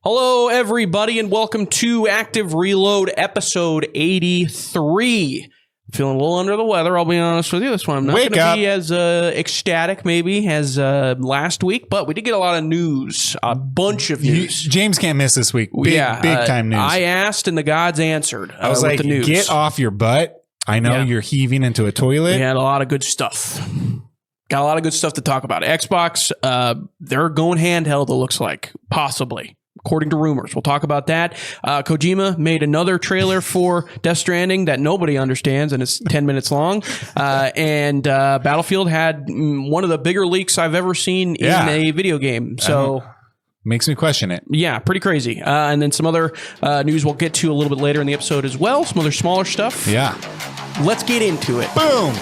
Hello, everybody, and welcome to Active Reload, episode 83. Feeling a little under the weather, I'll be honest with you. This one I'm not going to be as ecstatic, maybe, as last week, but we did get a lot of news, a bunch of news. James can't miss this week. Big time news. I asked, and the gods answered. I was like, the news. Get off your butt. I know you're heaving into a toilet. We had a lot of good stuff. Got a lot of good stuff to talk about. Xbox, they're going handheld, it looks like, possibly. According to rumors. We'll talk about that. Kojima made another trailer for Death Stranding that nobody understands, and it's 10 minutes long. And Battlefield had one of the bigger leaks I've ever seen in a video game. So makes me question it. Yeah, pretty crazy. And then some other news we'll get to a little bit later in the episode as well. Some other smaller stuff. Yeah. Let's get into it. Boom.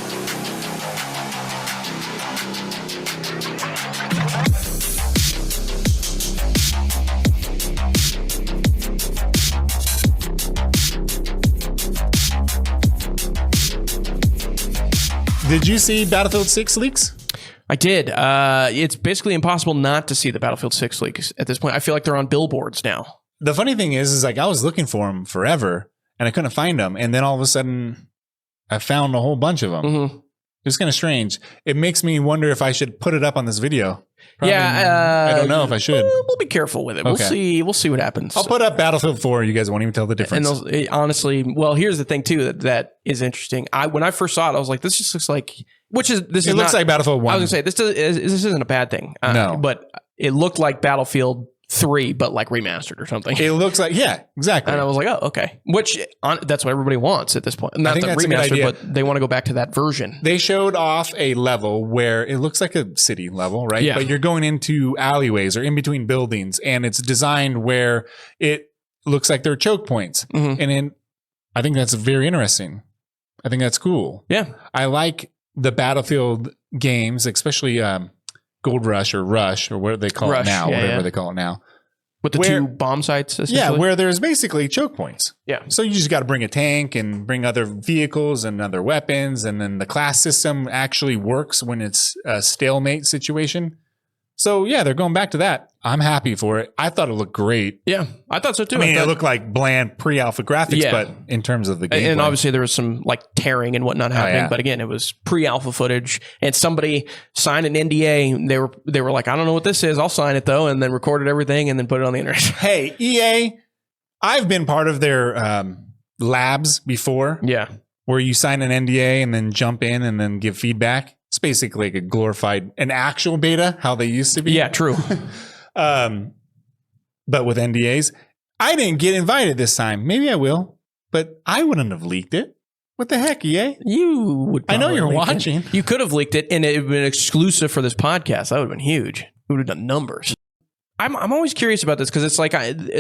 Did you see Battlefield 6 leaks? I did. It's basically impossible not to see the Battlefield 6 leaks at this point. I feel like they're on billboards now. The funny thing is like I was looking for them forever and I couldn't find them. And then all of a sudden I found a whole bunch of them. Mm-hmm. It's kind of strange. It makes me wonder if I should put it up on this video. Probably, I don't know if I should. We'll be careful with it. Okay. We'll see what happens. I'll put up Battlefield 4. You guys won't even tell the difference. And honestly, well, here's the thing too that is interesting. When I first saw it, I was like, this just looks like it looks like Battlefield 1. I was gonna say this isn't a bad thing. No, but it looked like Battlefield 3, but like remastered or something. It looks like exactly. And I was like, oh, okay. Which that's what everybody wants at this point. Not the remastered, but they want to go back to that version. They showed off a level where it looks like a city level, right? Yeah. But you're going into alleyways or in between buildings, and it's designed where it looks like there are choke points. Mm-hmm. And I think that's very interesting. I think that's cool. Yeah. I like the Battlefield games, especially Gold Rush or what they call it now, whatever they call it now. With the two bomb sites, essentially? Yeah, where there's basically choke points. Yeah. So you just got to bring a tank and bring other vehicles and other weapons, and then the class system actually works when it's a stalemate situation. So yeah, they're going back to that. I'm happy for it. I thought it looked great. Yeah, I thought so too. I mean, it looked like bland pre-alpha graphics, but in terms of the gameplay. And obviously there was some like tearing and whatnot happening. But again, it was pre-alpha footage, and somebody signed an NDA. They were like, I don't know what this is. I'll sign it though, and then recorded everything and then put it on the internet. Hey, EA, I've been part of their labs before. Yeah, where you sign an NDA and then jump in and then give feedback. It's basically like a glorified, an actual beta, how they used to be. Yeah, true. But with NDAs, I didn't get invited this time. Maybe I will, but I wouldn't have leaked it. What the heck, EA? You would. I know you're watching. You could have leaked it, and it would have been exclusive for this podcast. That would have been huge. It would have done numbers. I'm always curious about this because it's like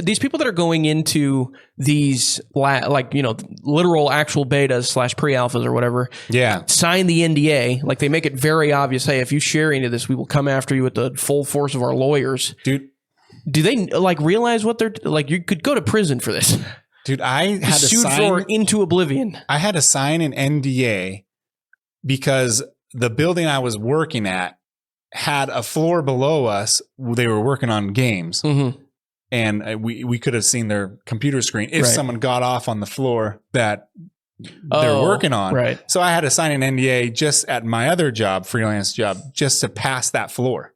these people that are going into these literal actual betas / pre-alphas or whatever. Yeah. Sign the NDA. Like they make it very obvious. Hey, if you share any of this, we will come after you with the full force of our lawyers. Dude, do they like realize what they're like? You could go to prison for this. Dude, I had to sued for into oblivion. I had to sign an NDA because the building I was working at had a floor below us. They were working on games, and we could have seen their computer screen if someone got off on the floor that they're working on. Right. So I had to sign an NDA just at my other job, freelance job, just to pass that floor.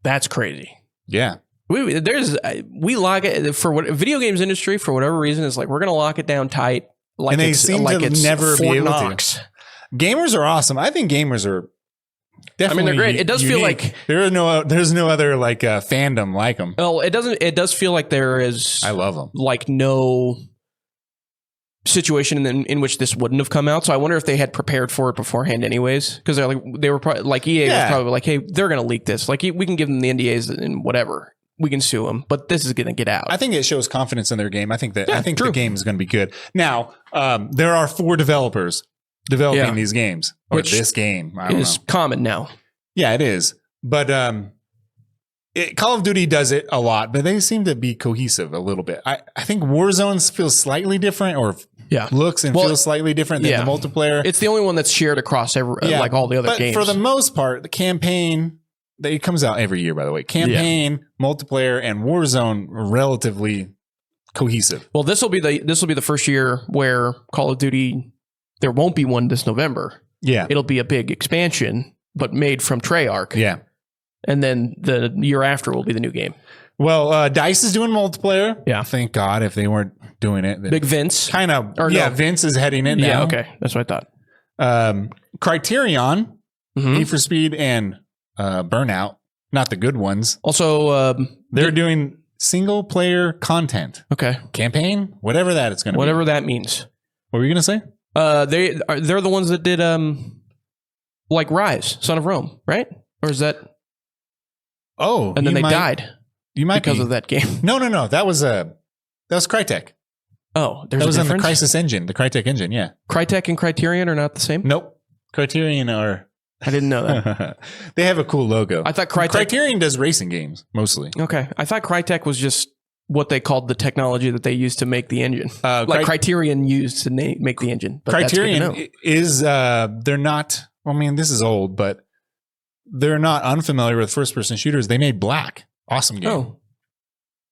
That's crazy. Yeah. We lock it for what video games industry for whatever reason is like we're gonna lock it down tight. Like and they seem to never be able to. Gamers are awesome. I think gamers are. Definitely they're great. It does feel like there's no other like fandom like them. Well, it doesn't. It does feel like there is. I love them. Like no situation in which this wouldn't have come out. So I wonder if they had prepared for it beforehand, anyways. Because they were probably like EA was probably like, hey, they're going to leak this. Like we can give them the NDAs and whatever. We can sue them, but this is going to get out. I think it shows confidence in their game. I think the game is going to be good. Now, there are 4 developers developing these games, or which this game. I don't know. Common now. Yeah, it is. But Call of Duty does it a lot, but they seem to be cohesive a little bit. I think Warzone feels slightly different, or looks and feels slightly different than the multiplayer. It's the only one that's shared across like all the other games. For the most part, the campaign it comes out every year, by the way. Campaign, multiplayer, and Warzone are relatively cohesive. Well, this will be the first year where Call of Duty, there won't be one this November. Yeah. It'll be a big expansion, but made from Treyarch. Yeah. And then the year after will be the new game. Well, DICE is doing multiplayer. Yeah. Thank God. If they weren't doing it. Big Vince. Kind of. Vince is heading in now. Yeah, okay. That's what I thought. Criterion, Need for Speed, and Burnout. Not the good ones. Also, they're doing single player content. Okay. Campaign, whatever that it's going to be. Whatever that means. What were you going to say? They're the ones that did like Rise, Son of Rome, right? Or is that? Oh, and then they died. You might because of that game. No. That was Crytek. Oh, that was in the Crysis engine, the Crytek engine. Yeah. Crytek and Criterion are not the same. Nope. Criterion are. I didn't know that. They have a cool logo. I thought Criterion does racing games mostly. Okay, I thought Crytek was just what they called the technology that they used to make the engine, like Criterion used to make the engine. But Criterion is they're not. I mean, this is old, but they're not unfamiliar with first-person shooters. They made Black, awesome game. Oh,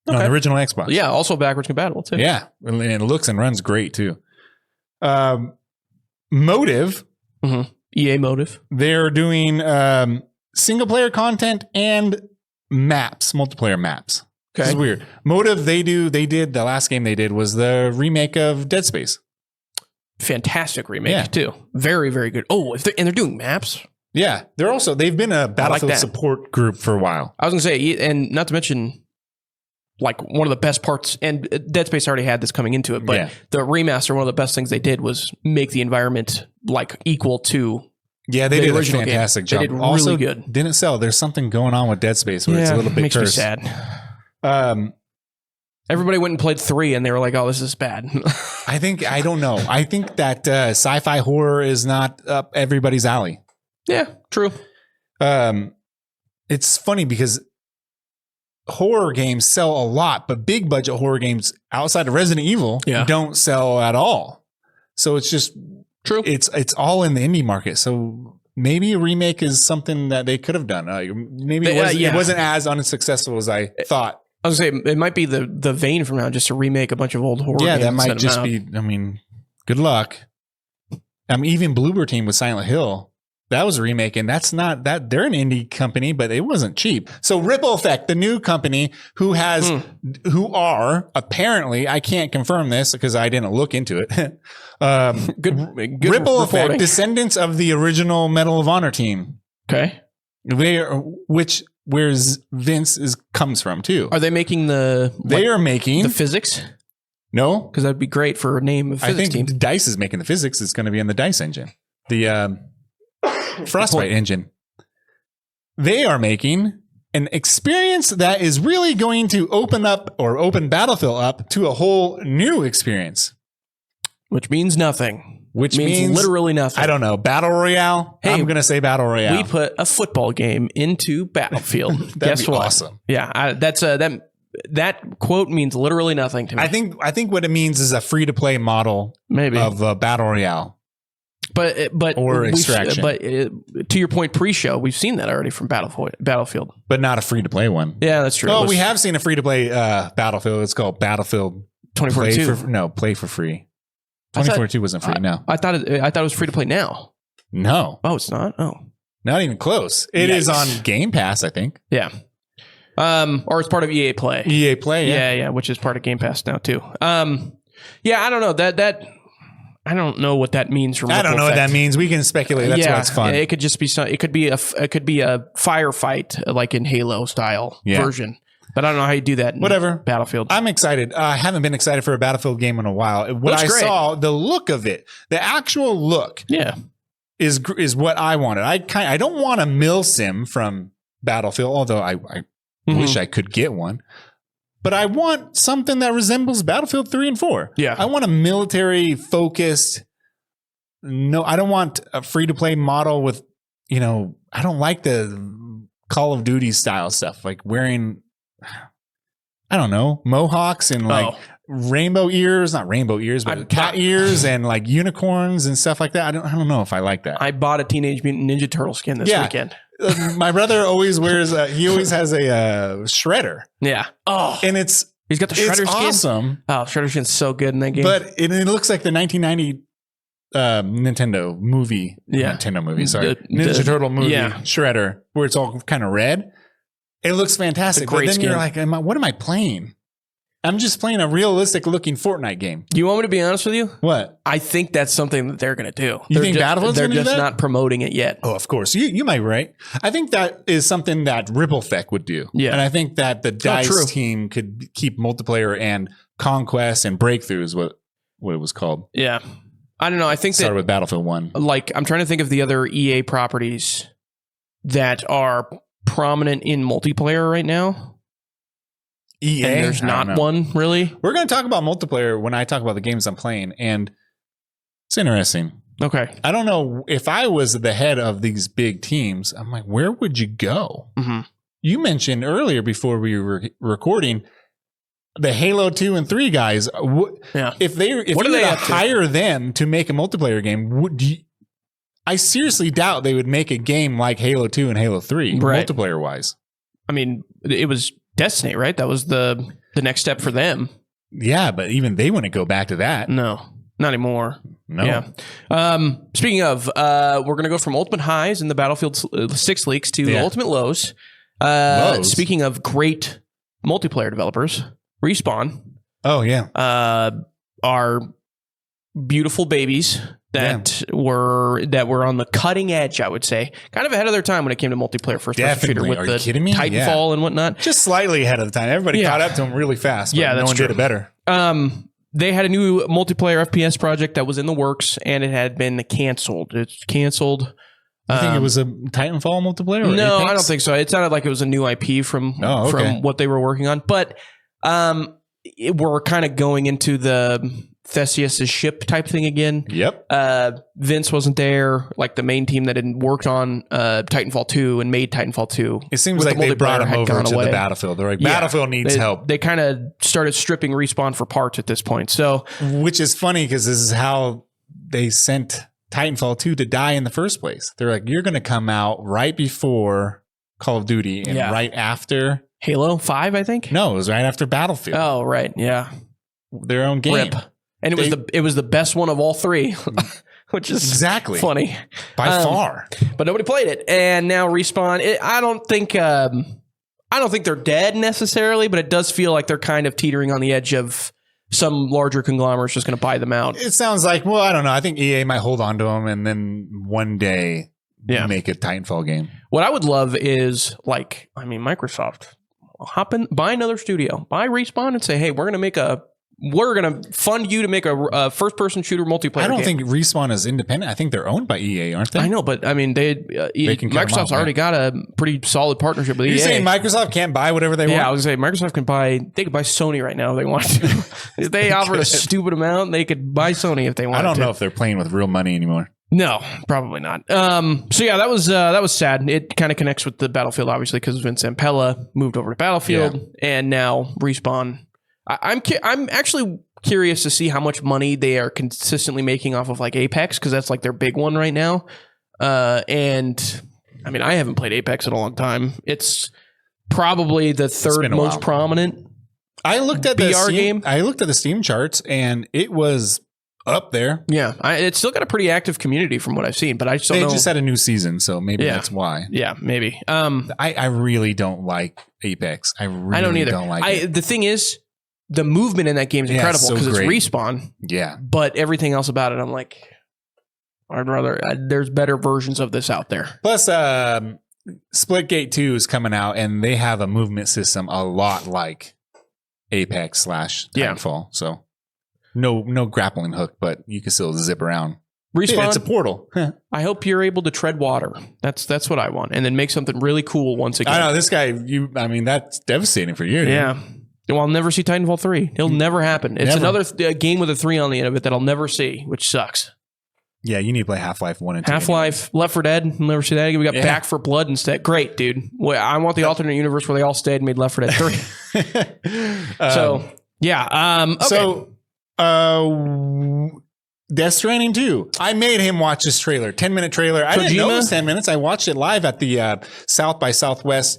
okay. On the original Xbox. Yeah, also backwards compatible too. Yeah, and it looks and runs great too. Motive. EA Motive. They're doing single-player content and maps, multiplayer maps. Okay. This is weird. Motive, they did, the last game they did was the remake of Dead Space. Fantastic remake too. Very, very good. Oh, they're doing maps? Yeah. They've been a Battlefield support group for a while. I was going to say, and not to mention, like one of the best parts, and Dead Space already had this coming into it, but the remaster, one of the best things they did was make the environment like equal to they did a fantastic job. They did really good. Didn't sell. There's something going on with Dead Space where it's a little bit makes cursed. Me sad. Everybody went and played 3 and they were like, oh, this is bad. I don't know. I think that sci-fi horror is not up everybody's alley. Yeah, true. It's funny because horror games sell a lot, but big budget horror games outside of Resident Evil don't sell at all. So it's just true. It's all in the indie market. So maybe a remake is something that they could have done. It wasn't as unsuccessful as I thought. I was going to say, it might be the vein from now just to remake a bunch of old horror games. Yeah, that might just be, I mean, good luck. Even Bloober Team with Silent Hill, that was a remake, and that's not that they're an indie company, but it wasn't cheap. So Ripple Effect, the new company who are apparently, I can't confirm this because I didn't look into it. Good Ripple Effect, descendants of the original Medal of Honor team. Okay. Where Vince comes from too. Are they making the physics? No, because that'd be great for a name of physics team. DICE is making the physics. It's going to be in the DICE engine, the Frostbite engine. They are making an experience that is really going to open Battlefield up to a whole new experience, which means nothing. Which means literally nothing. I don't know. Battle Royale? Hey, I'm going to say Battle Royale. We put a football game into Battlefield. Guess what? Awesome. Yeah, that quote means literally nothing to me. I think what it means is a free-to-play model of Battle Royale. Or Extraction. But to your point, pre-show, we've seen that already from Battlefield. But not a free-to-play one. Yeah, that's true. Oh, we have seen a free-to-play Battlefield. It's called Battlefield 2042. Play for free. 2042 wasn't free. No, I thought it was free to play now. No, oh, it's not. Oh, not even close. It is on Game Pass, I think. Yeah, or it's part of EA Play. EA Play, yeah, which is part of Game Pass now too. Yeah, I don't know that. I don't know what that means. I don't know what that means. We can speculate. That's why it's fun. It could just be it could be a firefight like in Halo style version. But I don't know how you do that in Battlefield. I'm excited. I haven't been excited for a Battlefield game in a while. What I saw, the look of it, the actual look is what I wanted. I don't want a mill sim from Battlefield, although I wish I could get one. But I want something that resembles Battlefield 3 and 4. Yeah. I want a military focused. No, I don't want a free-to-play model with, I don't like the Call of Duty style stuff, like wearing, I don't know, mohawks and rainbow ears, not rainbow ears, but cat ears and like unicorns and stuff like that. I don't know if I like that. I bought a Teenage Mutant Ninja Turtle skin this weekend. My brother always wears. He always has a shredder. Yeah. Oh, And he's got the shredder skin. Awesome. Oh, shredder skin's so good in that game. But it looks like the 1990 Nintendo movie. Yeah. Nintendo movie. Sorry, Ninja Turtle movie. Yeah. Shredder, where it's all kind of red. It looks fantastic. But then skin. you're like, what am I playing? I'm just playing a realistic looking Fortnite game. Do you want me to be honest with you? What? I think that's something that they're going to do. You think Battlefield's going to do that? They're just not promoting it yet. Oh, of course. You might be right. I think that is something that Ripple Effect would do. Yeah. And I think that the DICE team could keep multiplayer and Conquest and Breakthroughs, what it was called. Yeah. I don't know. I think started with Battlefield 1. Like, I'm trying to think of the other EA properties that are prominent in multiplayer right now. EA? And there's not one, really. We're going to talk about multiplayer when I talk about the games I'm playing, and it's interesting. Okay. I don't know if I was the head of these big teams, I'm like, where would you go? Mm-hmm. You mentioned earlier before we were recording the Halo 2 and 3 guys. Yeah. If you were to hire them to make a multiplayer game, I seriously doubt they would make a game like Halo 2 and Halo 3 multiplayer wise. I mean, it was Destiny, right? That was the next step for them. Yeah, but even they wouldn't go back to that. No, not anymore. No. Yeah. Speaking of, we're going to go from ultimate highs in the Battlefield 6 leaks to ultimate lows. Speaking of great multiplayer developers, Respawn. Oh, yeah. Are beautiful babies that were on the cutting edge, I would say. Kind of ahead of their time when it came to multiplayer first-person shooter with the Titanfall and whatnot. Just slightly ahead of the time. Everybody caught up to them really fast, but no one did it better. They had a new multiplayer FPS project that was in the works, and it had been canceled. It's canceled. You think it was a Titanfall multiplayer? Or no, Apex? I don't think so. It sounded like it was a new IP from what they were working on. But we're kind of going into the Theseus' ship type thing again. Yep. Vince wasn't there, like the main team that had worked on Titanfall 2 and made Titanfall 2. It seems like they brought him over to the Battlefield. They're like, Battlefield needs help. They kind of started stripping Respawn for parts at this point. So, which is funny because this is how they sent Titanfall 2 to die in the first place. They're like, you're going to come out right before Call of Duty and right after Halo 5, I think. No, it was right after Battlefield. Oh, right. Yeah. Their own game. Rip. And it was the best one of all three, which is funny by far. But nobody played it, and now Respawn. I don't think they're dead necessarily, but it does feel like they're kind of teetering on the edge of some larger conglomerates just going to buy them out. It sounds like, well, I don't know. I think EA might hold on to them, and then one day make a Titanfall game. What I would love is Microsoft buy another studio, buy Respawn, and say, hey, we're going to fund you to make a first-person shooter multiplayer I don't game. think Respawn is independent. I think they're owned by EA, aren't they? I know, but I mean, Microsoft's already got a pretty solid partnership with EA. You're saying Microsoft can't buy whatever they want? Yeah, I was going to say, Microsoft could buy Sony right now if they want to. If they offered a stupid amount, they could buy Sony if they wanted to. I don't know if they're playing with real money anymore. No, probably not. So yeah, that was sad. It kind of connects with the Battlefield, obviously, because Vince Zampella moved over to Battlefield, and now Respawn. I'm actually curious to see how much money they are consistently making off of like Apex, because that's like their big one right now. And I mean, I haven't played Apex in a long time. It's probably the third most prominent. I looked at VR game. I looked at the Steam charts, and it was up there. Yeah, it's still got a pretty active community from what I've seen, but I just don't know. They just had a new season, so maybe that's why. Yeah, maybe. I really don't like Apex. I don't either. The thing is, the movement in that game is incredible because it's Respawn. Yeah. But everything else about it, I'm like, I'd rather, there's better versions of this out there. Plus, Splitgate 2 is coming out, and they have a movement system a lot like Apex / Titanfall. So no grappling hook, but you can still zip around. Respawn, it's a portal. I hope you're able to tread water. That's what I want. And then make something really cool once again. I know, this guy, that's devastating for you. Yeah. Dude. Well, I'll never see Titanfall 3. It'll never happen. It's another game with a 3 on the end of it that I'll never see, which sucks. Yeah, you need to play Half-Life 1 and 2. Half-Life, Left 4 Dead. I'll never see that again. We got Back 4 Blood instead. Great, dude. I want the alternate universe where they all stayed and made Left 4 Dead 3. Okay. Death Stranding 2. I made him watch this trailer, 10-minute trailer. I didn't know it was 10 minutes. I watched it live at the South by Southwest.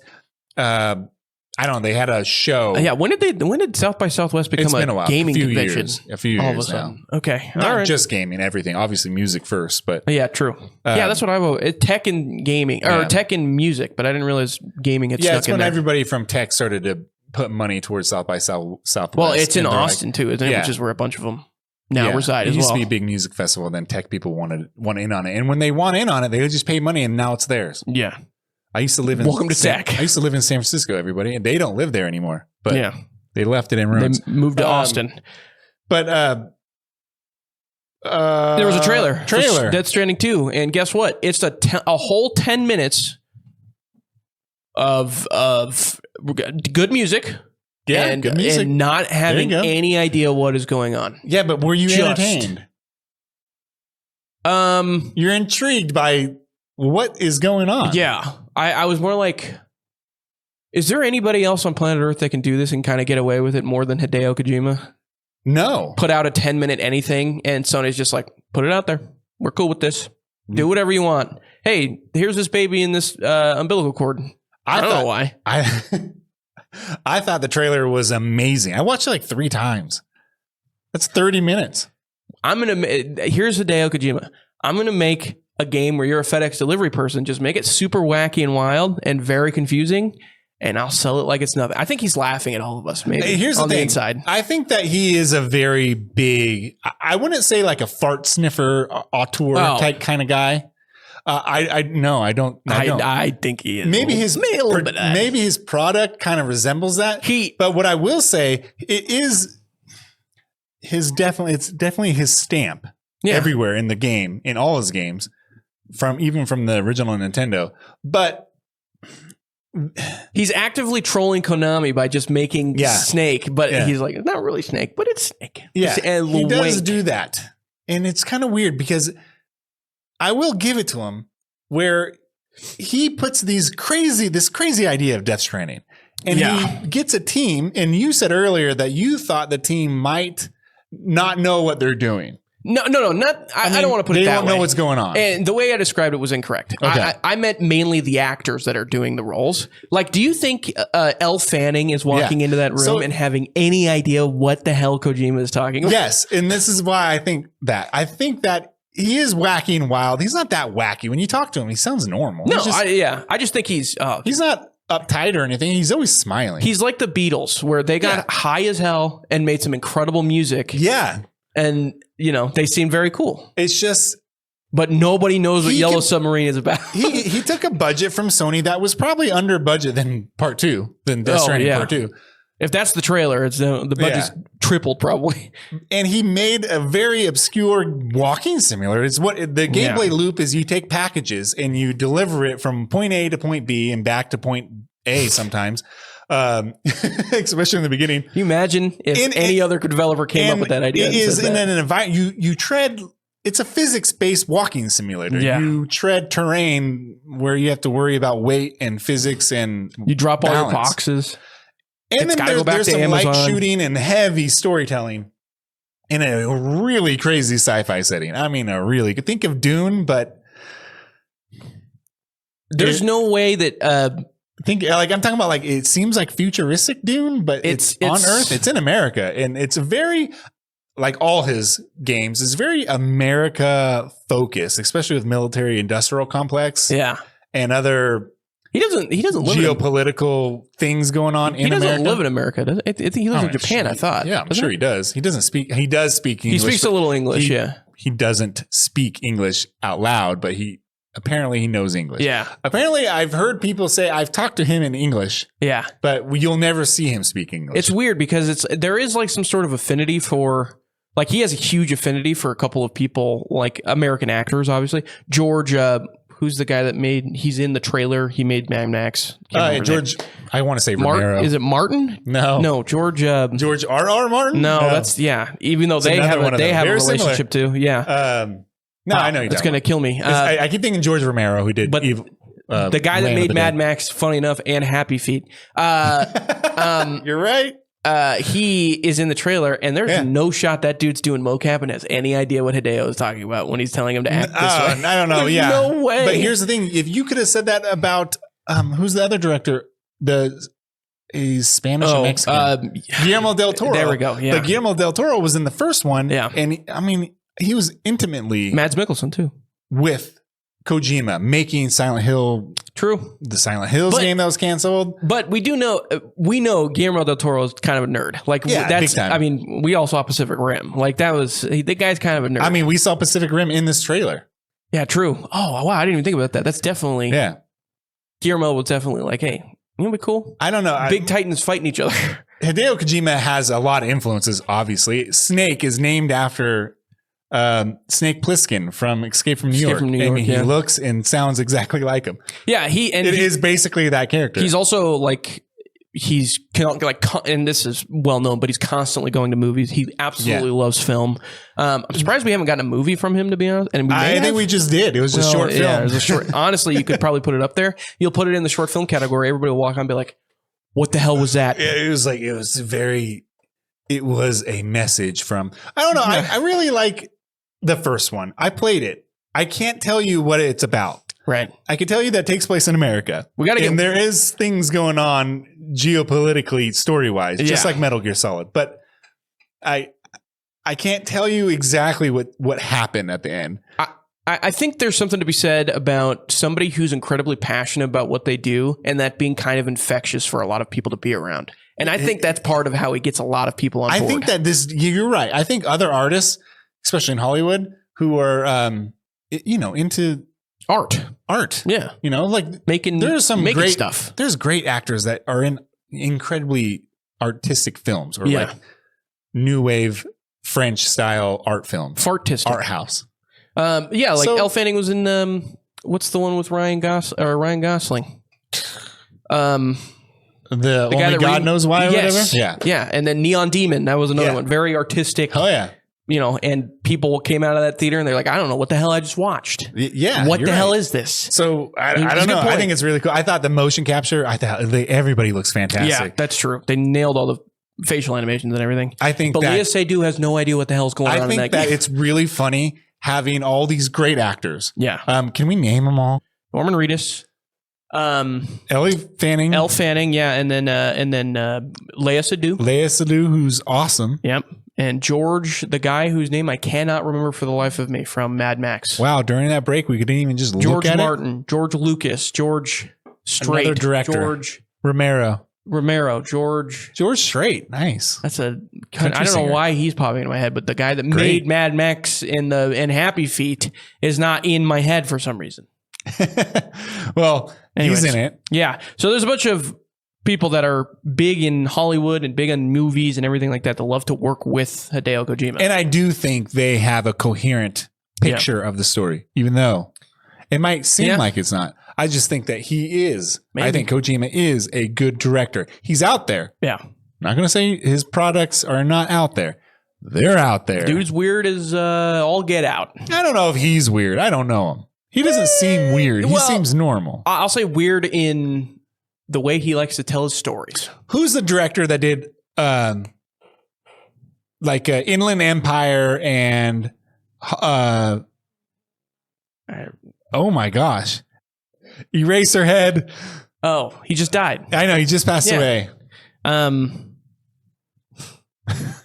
I don't know. They had a show. Yeah. When did South by Southwest become a gaming convention? A few years all of a sudden. Now. Okay. Not just gaming, everything. Obviously music first, but yeah, true. Yeah, that's what I vote. Tech and gaming or tech and music, but I didn't realize gaming had stuck in there. Yeah, it's when everybody from tech started to put money towards South by Southwest. Well, it's in Austin too, isn't it? Which is where a bunch of them now reside as well. It used to be a big music festival, then tech people want in on it. And when they want in on it, they would just pay money and now it's theirs. Yeah. I used to live in Welcome to tech. I used to live in San Francisco, everybody, and they don't live there anymore. But they left it in ruins. They moved to Austin. But there was a trailer. Death Stranding 2. And guess what? It's a whole 10 minutes of good music. Yeah, good music. And not having any idea what is going on. Yeah, but were you entertained? You're intrigued by what is going on. Yeah. I was more like, is there anybody else on planet Earth that can do this and kind of get away with it more than Hideo Kojima? No. Put out a 10-minute anything, and Sony's just like, put it out there. We're cool with this. Do whatever you want. Hey, here's this baby in this umbilical cord. I don't know why. I thought the trailer was amazing. I watched it like 3 times. That's 30 minutes. Here's Hideo Kojima. I'm going to make a game where you're a FedEx delivery person. Just make it super wacky and wild and very confusing, and I'll sell it like it's nothing. I think he's laughing at all of us, maybe. Here's the thing. The inside. I think that he is a very big, I wouldn't say like a fart sniffer auteur type kind of guy. I don't. I think he is. Maybe his product kind of resembles that. But what I will say, it's definitely his stamp everywhere in the game, in all his games. Even from the original Nintendo, but he's actively trolling Konami by just making Snake, but he's like, it's not really Snake, but it's Snake. Yeah, he does do that, and it's kind of weird because I will give it to him where he puts this crazy idea of Death Stranding, and he gets a team. And you said earlier that you thought the team might not know what they're doing. No, not. I don't want to put it that way. They don't know what's going on. And the way I described it was incorrect. Okay. I meant mainly the actors that are doing the roles. Like, do you think Elle Fanning is walking into that room and having any idea what the hell Kojima is talking about? Yes, and this is why I think that. I think that he is wacky and wild. He's not that wacky. When you talk to him, he sounds normal. No, I just think he's not uptight or anything. He's always smiling. He's like the Beatles, where they got high as hell and made some incredible music. Yeah. And, they seem very cool. It's just... But nobody knows what Yellow Submarine is about. he took a budget from Sony that was probably under budget than Death Stranding Part 2. If that's the trailer, the budget's tripled probably. And he made a very obscure walking simulator. It's what the gameplay loop is. You take packages and you deliver it from point A to point B and back to point A sometimes. Especially in the beginning. Can you imagine if any other developer came up with that idea? It is in an environment you tread. It's a physics-based walking simulator. Yeah. You tread terrain where you have to worry about weight and physics and you drop balance. All your boxes. And then there's some light shooting and heavy storytelling in a really crazy sci-fi setting. I mean, think of Dune, but there's no way that. I'm talking about like it seems like futuristic Dune, but it's on Earth. It's in America, and it's very like all his games is very America focused, especially with military industrial complex. Yeah, and other he doesn't live geopolitical things going on in America. He doesn't live in America. Does I think he lives in Japan. I thought. Yeah, I'm sure he does. He doesn't speak. He does speak English. He speaks a little English. He doesn't speak English out loud, but apparently he knows English. Yeah. Apparently I've heard people say I've talked to him in English. Yeah. But you'll never see him speak English. It's weird because there is like some sort of affinity for, like he has a huge affinity for a couple of people, like American actors, obviously. George, who's the guy that he's in the trailer. He made Mad Max. George, I want to say Romero. Is it Martin? No, George. George R.R. Martin? No, that's, even though they have a relationship too. Yeah. No, I know it's going to kill me. I keep thinking George Romero, who did the guy that made Mad Max, funny enough, and Happy Feet. You're right. he is in the trailer, and there's no shot that dude's doing mocap and has any idea what Hideo is talking about when he's telling him to act this way. I don't know. There's Yeah, no way. But here's the thing: if you could have said that about who's the other director? He's Spanish or Mexican. Guillermo del Toro. There we go. Yeah, but Guillermo del Toro was in the first one. Yeah, and he was intimately Mads Mikkelsen too with Kojima making Silent Hill. True. The Silent Hills game that was canceled. But we know Guillermo del Toro is kind of a nerd. Like that's, big time. I mean, we all saw Pacific Rim. Like the guy's kind of a nerd. I mean, we saw Pacific Rim in this trailer. Yeah, true. Oh, wow. I didn't even think about that. That's definitely, Guillermo was definitely like, hey, you know, be cool. I don't know. Big Titans fighting each other. Hideo Kojima has a lot of influences, obviously. Snake is named after Snake Plissken from Escape from New York. And he looks and sounds exactly like him. Yeah, it is basically that character. He's also like, and this is well known, but he's constantly going to movies. He absolutely loves film. I'm surprised we haven't gotten a movie from him, to be honest. And I think we just did. It was a short film. Yeah, it was a short. Honestly, you could probably put it up there. You'll put it in the short film category. Everybody will walk on and be like, "What the hell was that?" It was a message from. I don't know. I really like the first one. I played it. I can't tell you what it's about. Right. I can tell you that takes place in America. And there is things going on geopolitically, story-wise, just like Metal Gear Solid. But I can't tell you exactly what happened at the end. I think there's something to be said about somebody who's incredibly passionate about what they do, and that being kind of infectious for a lot of people to be around. And I think that's part of how he gets a lot of people on board. I think that you're right. I think other artists, especially in Hollywood, who are into art. Yeah. Like there's some great stuff. There's great actors that are in incredibly artistic films or like new wave French style art films. Fartistic. Art house. Elle Fanning was in what's the one with Ryan Gosling? The guy that God knows why or whatever? Yeah. Yeah. And then Neon Demon, that was another one. Very artistic. Oh yeah. And people came out of that theater and they're like, I don't know what the hell I just watched. Yeah. What the hell is this? So I don't know. I think it's really cool. I thought the motion capture, everybody looks fantastic. Yeah, that's true. They nailed all the facial animations and everything. I think but Léa Seydoux has no idea what the hell's going on in that game. I think that it's really funny having all these great actors. Yeah. Can we name them all? Norman Reedus. Elle Fanning. Yeah. And then Léa Seydoux. Léa Seydoux, who's awesome. Yep. And George, the guy whose name I cannot remember for the life of me, from Mad Max. Wow, during that break, we couldn't even just look at Martin, George Lucas, George Strait. Another director. George Romero, George Strait. Nice. That's I don't know why he's popping in my head, but the guy that made Mad Max and Happy Feet is not in my head for some reason. Well, anyways, he's in it. Yeah. So there's a bunch of people that are big in Hollywood and big on movies and everything like that that love to work with Hideo Kojima. And I do think they have a coherent picture of the story, even though it might seem like it's not. I just think that he is. Maybe. I think Kojima is a good director. He's out there. Yeah. I'm not going to say his products are not out there. They're out there. Dude's weird as all get out. I don't know if he's weird. I don't know him. He doesn't seem weird. He seems normal. I'll say weird in the way he likes to tell his stories. Who's the director that did Inland Empire and oh my gosh, Eraserhead? Oh, he just died. I know, he just passed away.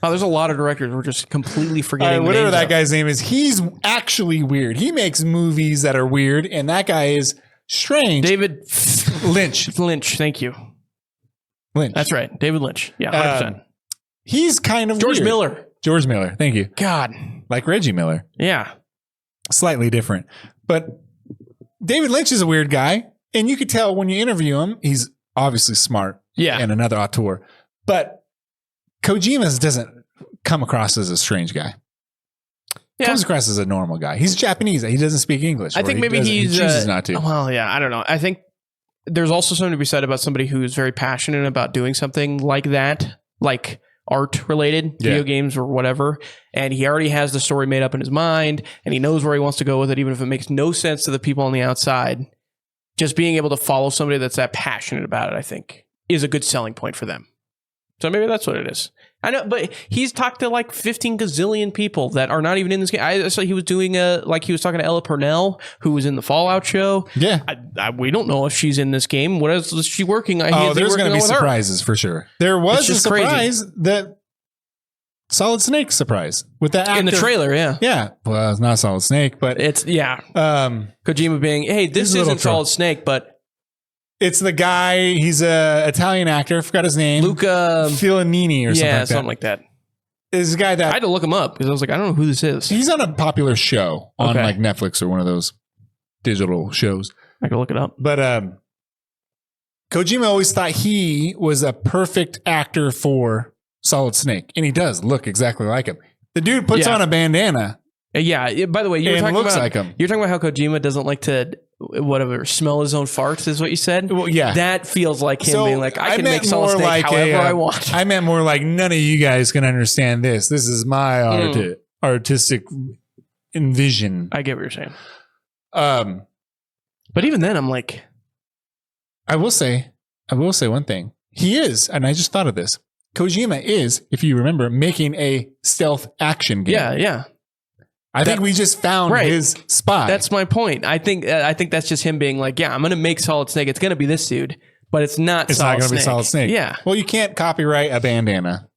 There's a lot of directors we're just completely forgetting. Whatever that guy's name is, he's actually weird. He makes movies that are weird, and that guy is strange. David Lynch. Thank you. Lynch. That's right. David Lynch. Yeah, 100%. He's kind of George weird. Miller. George Miller. Thank you. God. Like Reggie Miller. Yeah. Slightly different. But David Lynch is a weird guy. And you could tell when you interview him, he's obviously smart. Yeah. And another auteur. But Kojima doesn't come across as a strange guy. Yeah. Comes across as a normal guy. He's Japanese. He doesn't speak English. I think maybe he chooses not to. Well, yeah, I don't know. I think there's also something to be said about somebody who's very passionate about doing something like that, like art related, video games or whatever. And he already has the story made up in his mind and he knows where he wants to go with it, even if it makes no sense to the people on the outside. Just being able to follow somebody that's that passionate about it, I think, is a good selling point for them. So maybe that's what it is. I know, but he's talked to like 15 gazillion people that are not even in this game. I saw he was doing he was talking to Ella Purnell, who was in the Fallout show. Yeah. We don't know if she's in this game. What else is she working on? There's going to be surprises for sure. There was a surprise that Solid Snake surprise with that actor. In the trailer, yeah. Yeah. Well, it's not Solid Snake, but it's, Kojima being, hey, this isn't Solid Snake, but it's the guy, he's a Italian actor, I forgot his name. Luca Filanini or something like that. Is a guy that I had to look him up because I was like, I don't know who this is. He's on a popular show on like Netflix or one of those digital shows. I can look it up. But Kojima always thought he was a perfect actor for Solid Snake, and he does look exactly like him. The dude puts on a bandana. Yeah. By the way, you're talking looks about like him. You're talking about how Kojima doesn't like to smell his own farts. Is what you said? Well, yeah, that feels like him being like, I can make Solid Snake like however I want. I meant more like none of you guys can understand this. This is my artistic envision. I get what you're saying. But even then, I'm like, I will say one thing. He is, and I just thought of this. Kojima is, if you remember, making a stealth action game. Yeah. I think we just found his spot. That's my point. I think that's just him being like, I'm going to make Solid Snake. It's going to be this dude, but it's not. It's not going to be Solid Snake. Yeah. Well, you can't copyright a bandana,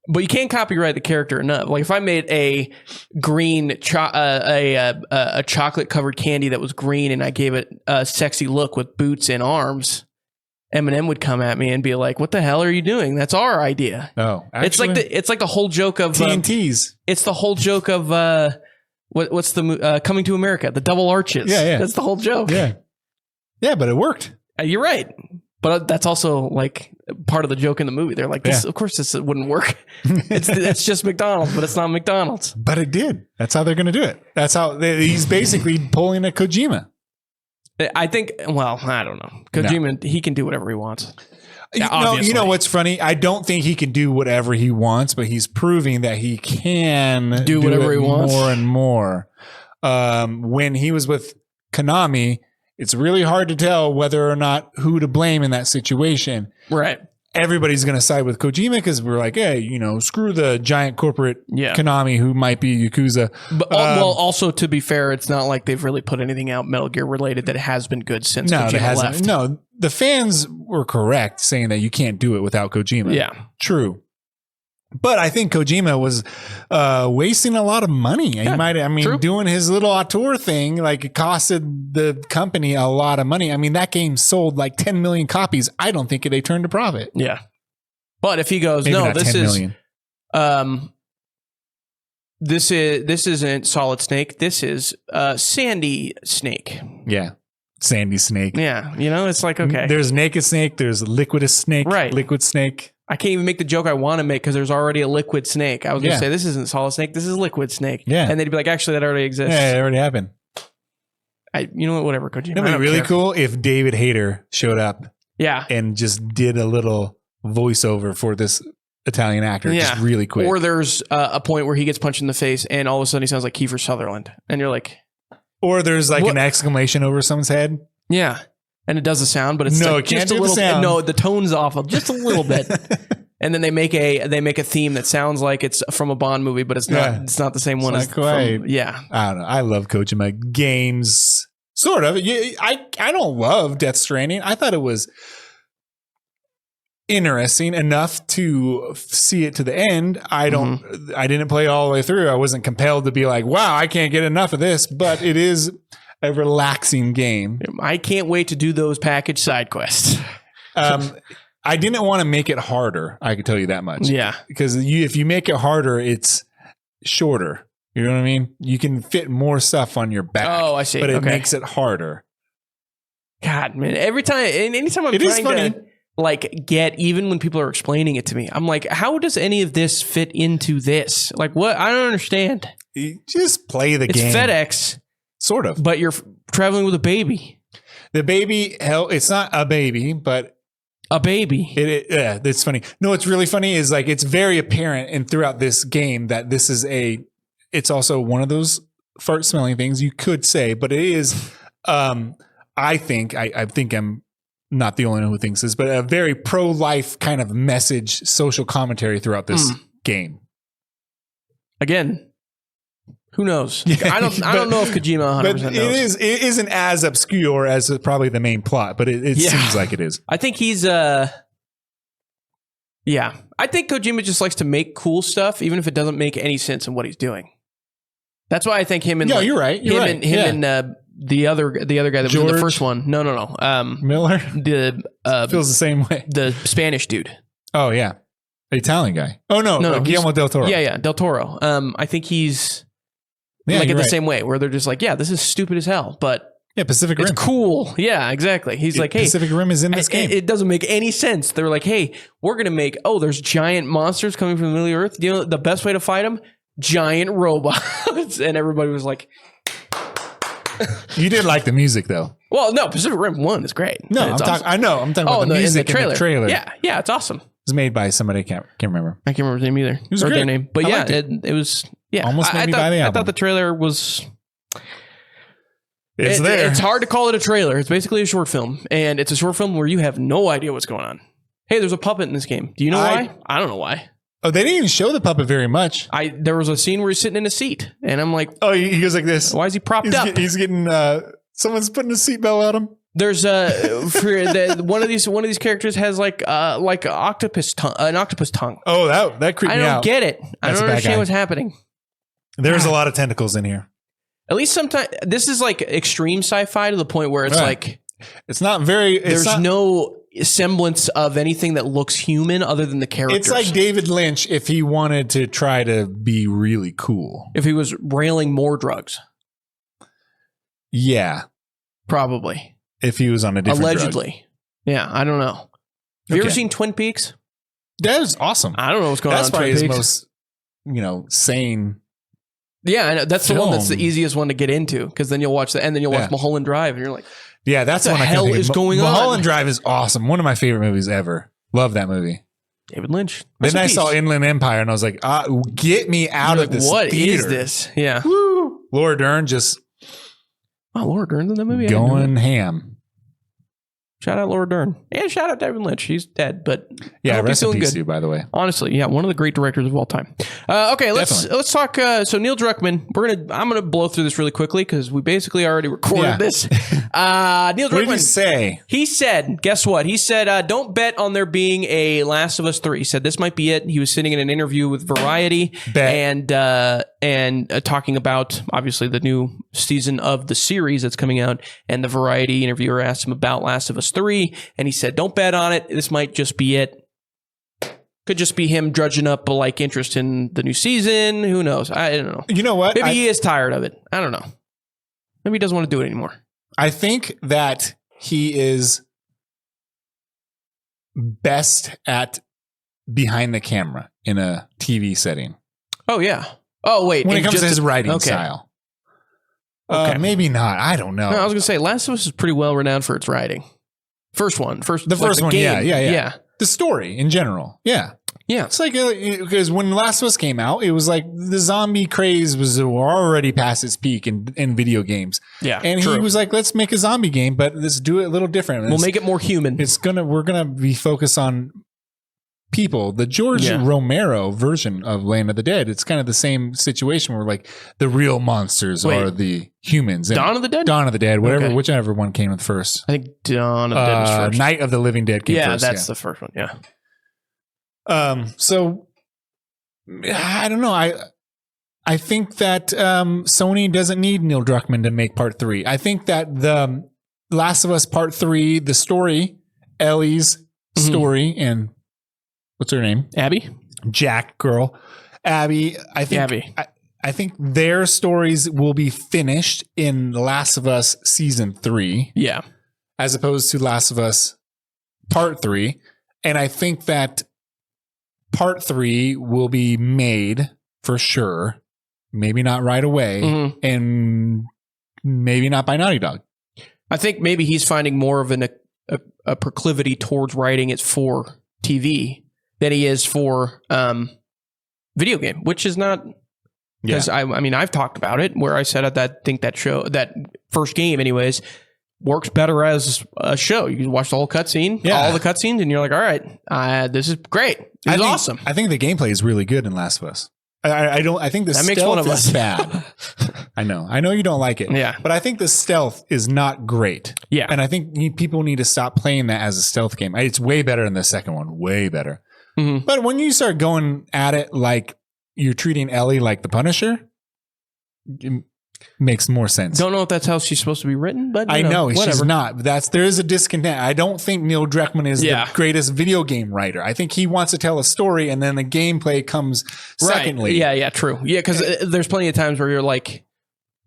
but you can't copyright the character enough. Like if I made a green a chocolate covered candy that was green and I gave it a sexy look with boots and arms, Eminem would come at me and be like, "What the hell are you doing? That's our idea." Oh, actually, it's like the whole joke of TNTs. It's the whole joke of what's the Coming to America? The double arches. Yeah. That's the whole joke. Yeah, but it worked. You're right, but that's also like part of the joke in the movie. They're like, "This, of course, this wouldn't work. It's just McDonald's, but it's not McDonald's." But it did. That's how they're going to do it. That's how he's basically pulling a Kojima. I think, well, I don't know. Kojima, he can do whatever he wants. You know what's funny? I don't think he can do whatever he wants, but he's proving that he can do whatever he wants more and more. When he was with Konami, it's really hard to tell whether or not who to blame in that situation. Right. Everybody's going to side with Kojima because we're like, hey, screw the giant corporate Konami who might be Yakuza. But well, also to be fair, it's not like they've really put anything out Metal Gear related that has been good since Kojima left. No, the fans were correct saying that you can't do it without Kojima. Yeah, true. But I think Kojima was wasting a lot of money. He doing his little auteur thing, like it costed the company a lot of money. I mean, that game sold like 10 million copies. I don't think they turned a profit. Yeah. But if he goes, maybe no, not 10 million. This isn't Solid Snake. This is Sandy Snake. Yeah. Sandy Snake. Yeah. It's like, okay. There's Naked Snake. There's Liquidus Snake. Right. Liquid Snake. I can't even make the joke I want to make because there's already a Liquid Snake. I was going to say, this isn't Solid Snake. This is Liquid Snake. Yeah. And they'd be like, actually, that already exists. Yeah, it already happened. You know what? Whatever, Kojima. It'd be really cool if David Hayter showed up. Yeah. And just did a little voiceover for this Italian actor just really quick. Or there's a point where he gets punched in the face and all of a sudden he sounds like Kiefer Sutherland. And you're like... Or there's like an exclamation over someone's head. Yeah. And it does a sound, but it's like just a little bit. No, the tone's off just a little bit. And then they make a theme that sounds like it's from a Bond movie, but it's not. Yeah. It's not the same one as quite. Yeah, I don't know. I love Kojima games, sort of. I don't love Death Stranding. I thought it was interesting enough to see it to the end. I didn't play it all the way through. I wasn't compelled to be like, wow, I can't get enough of this. But it is a relaxing game. I can't wait to do those package side quests. I didn't want to make it harder. I can tell you that much. Yeah. Because if you make it harder, it's shorter. You know what I mean? You can fit more stuff on your back. Oh, I see. But it makes it harder. God, man. Anytime I'm trying to like get, even when people are explaining it to me, I'm like, how does any of this fit into this? Like, what? I don't understand. You just play the game. It's FedEx. Sort of. But you're traveling with a baby. The baby, it's not a baby, but a baby. Yeah, it's funny. No, what's really funny is like it's very apparent and throughout this game that this is it's also one of those fart smelling things you could say, but it is I think I'm not the only one who thinks this, but a very pro-life kind of message, social commentary throughout this game. Again, who knows? I don't know if Kojima 100% but knows. It isn't as obscure as probably the main plot, but it seems like it is. I think he's I think Kojima just likes to make cool stuff, even if it doesn't make any sense in what he's doing. That's why I think him and you're right. And the other guy that was in the first one. No. Miller The feels the same way. The Spanish dude. Oh yeah, the Italian guy. Oh no, Guillermo del Toro. Yeah, del Toro. I think he's the same way, where they're just like, yeah, this is stupid as hell, but Pacific Rim. It's cool. Yeah, exactly. He's like, hey, Pacific Rim is in this game. It doesn't make any sense. They're like, hey, we're gonna make there's giant monsters coming from the middle of the earth. You know the best way to fight them? Giant robots. And everybody was like, you did like the music though. Well, no, Pacific Rim 1 is great. No, I'm talking about the music in the trailer. Yeah, it's awesome. It was made by somebody I can't remember. I can't remember his name either. It was great. Their name. But it was almost made me buy the album. I thought the trailer was there. It's hard to call it a trailer. It's basically a short film, and it's a short film where you have no idea what's going on. Hey, there's a puppet in this game. Do you know why? I don't know why. Oh, they didn't even show the puppet very much. There was a scene where he's sitting in a seat, and I'm like, oh, he goes like this. Why is he propped up? He's getting someone's putting a seatbelt on him. There's one of these characters has like an octopus tongue. Oh, that creeped me out. I don't get it. I don't understand what's happening. There's a lot of tentacles in here. At least sometimes this is like extreme sci-fi to the point where it's like it's not very. There's no semblance of anything that looks human other than the characters. It's like David Lynch if he wanted to try to be really cool. If he was railing more drugs. Yeah. Probably. If he was on a different allegedly. Drug. Yeah, I don't know. Have you ever seen Twin Peaks? That is awesome. I don't know what's going on. That's probably his most, sane. Yeah, I know. That's film. The one that's the easiest one to get into because then you'll watch that and then you'll watch Mulholland Drive and you're like, yeah, that's what the hell is going on. Mulholland Drive is awesome. One of my favorite movies ever. Love that movie. David Lynch. Then I saw Inland Empire and I was like, get me out of this What theater. Is this? Yeah. Woo. Laura Dern just Laura Dern's in that movie. Going ham. Shout out Laura Dern. And shout out David Lynch. He's dead, but rest in peace to you, by the way. Honestly, yeah, one of the great directors of all time. Okay, let's talk. So Neil Druckmann. I'm gonna blow through this really quickly because we basically already recorded this. Neil Druckmann. What did he say? He said, guess what? He said, don't bet on there being a Last of Us 3. He said this might be it. He was sitting in an interview with Variety and talking about obviously the new season of the series that's coming out. And the Variety interviewer asked him about Last of Us 3, and he said, don't bet on it. This might just be it. Could just be him drudging up like interest in the new season. Who knows? I don't know. You know what? Maybe he is tired of it. I don't know. Maybe he doesn't want to do it anymore. I think that he is best at behind the camera in a TV setting. Oh, yeah. Oh, wait. When it comes to his writing style. Okay. Maybe not. I don't know. No, I was going to say, Last of Us is pretty well renowned for its writing. The first one. Game. Yeah. The story in general. Yeah. Yeah. It's like, because when Last of Us came out, it was like the zombie craze was already past its peak in video games. Yeah. And he was like, let's make a zombie game, but let's do it a little different. We'll make it more human. We're going to be focused on people. The George Romero version of Land of the Dead, it's kind of the same situation where like the real monsters are the humans. Dawn of the Dead? Dawn of the Dead, whichever one came with first. I think Dawn of the Dead was first. Night of the Living Dead came first. That's the first one. Yeah. So I don't know. I think that Sony doesn't need Neil Druckmann to make part 3. I think that the Last of Us Part 3, the story, Ellie's story, and what's her name? Abby? Jack girl. Abby. I think their stories will be finished in Last of Us Season 3. Yeah. As opposed to Last of Us Part 3. And I think that Part 3 will be made for sure. Maybe not right away. And maybe not by Naughty Dog. I think maybe he's finding more of a proclivity towards writing it for TV than he is for video game, which is not because I mean I've talked about it where I said that first game anyways works better as a show. You can watch the whole cutscene, all the cutscenes, and you're like, all right, this is great. This is awesome. I think the gameplay is really good in Last of Us. I think the stealth is bad. I know you don't like it. Yeah. But I think the stealth is not great. Yeah. And I think people need to stop playing that as a stealth game. It's way better than the second one. Way better. Mm-hmm. But when you start going at it like you're treating Ellie like the Punisher, it makes more sense. Don't know if that's how she's supposed to be written, but I know she's not. There is a disconnect. I don't think Neil Druckmann is the greatest video game writer. I think he wants to tell a story, and then the gameplay comes secondly. Yeah, true. Yeah, because there's plenty of times where you're like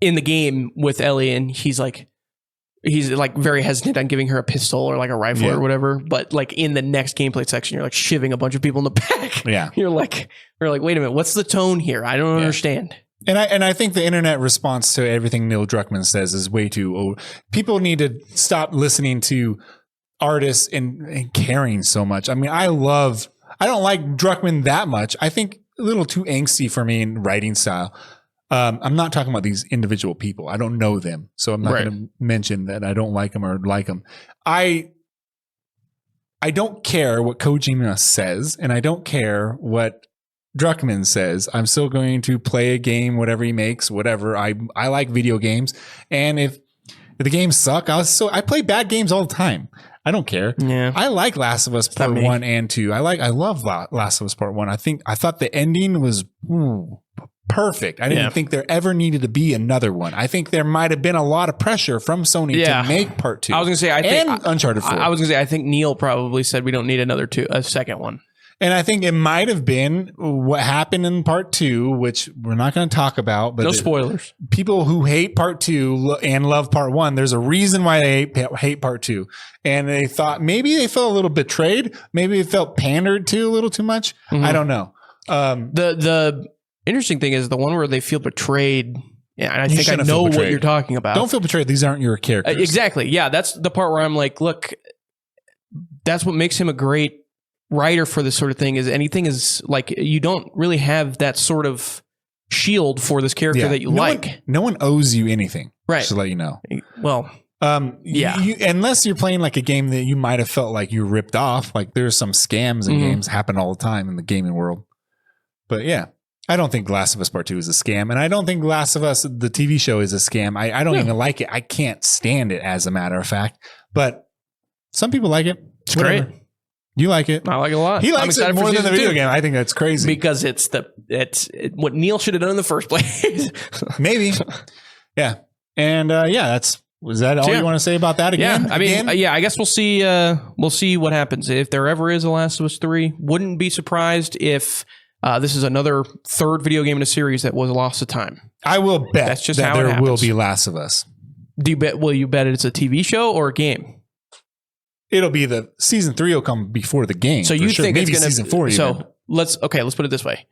in the game with Ellie, and he's like very hesitant on giving her a pistol or like a rifle or whatever. But like in the next gameplay section, you're like shivving a bunch of people in the back. Yeah, you're like, wait a minute, what's the tone here? I don't understand. And I think the internet response to everything Neil Druckmann says is way too old. People need to stop listening to artists and caring so much. I mean, I don't like Druckmann that much. I think a little too angsty for me in writing style. I'm not talking about these individual people. I don't know them. So I'm not going to mention that I don't like them or like them. I don't care what Kojima says, and I don't care what Druckmann says. I'm still going to play a game, whatever he makes, whatever. I like video games, and if the games suck, I play bad games all the time. I don't care. Yeah, I like Last of Us Part 1 and 2. I love Last of Us Part 1. I thought the ending was perfect. I didn't think there ever needed to be another one. I think there might have been a lot of pressure from Sony to make Part 2. I was going to say, Uncharted 4. I was going to say, I think Neil probably said we don't need a second one. And I think it might have been what happened in Part 2, which we're not going to talk about. But no spoilers. People who hate Part 2 and love Part 1, there's a reason why they hate Part 2. And they thought maybe they felt a little betrayed. Maybe they felt pandered to a little too much. Mm-hmm. I don't know. The interesting thing is the one where they feel betrayed. Yeah, and I think I know what you're talking about. Don't feel betrayed. These aren't your characters. Exactly. Yeah, that's the part where I'm like, look, that's what makes him a great writer for this sort of thing. Is anything is like you don't really have that sort of shield for this character that you like. No one owes you anything. Right. Just to let you know. Well, unless you're playing like a game that you might have felt like you ripped off. Like there's some scams in games happen all the time in the gaming world. But yeah. I don't think Last of Us Part 2 is a scam, and I don't think Last of Us, the TV show, is a scam. I don't even like it. I can't stand it, as a matter of fact. But some people like it. It's great. You like it. I like it a lot. He likes it more than the video game. I think that's crazy. Because it's what Neil should have done in the first place. Maybe. Yeah. And was that all you want to say about that again? Yeah, I mean, I guess we'll see what happens. If there ever is a Last of Us 3, wouldn't be surprised if this is another third video game in a series that was lost to time. I will bet that's just that there will be Last of Us. Will you bet it's a TV show or a game? It'll be the season 3 will come before the game. So you think maybe it's going to season 4? So let's put it this way.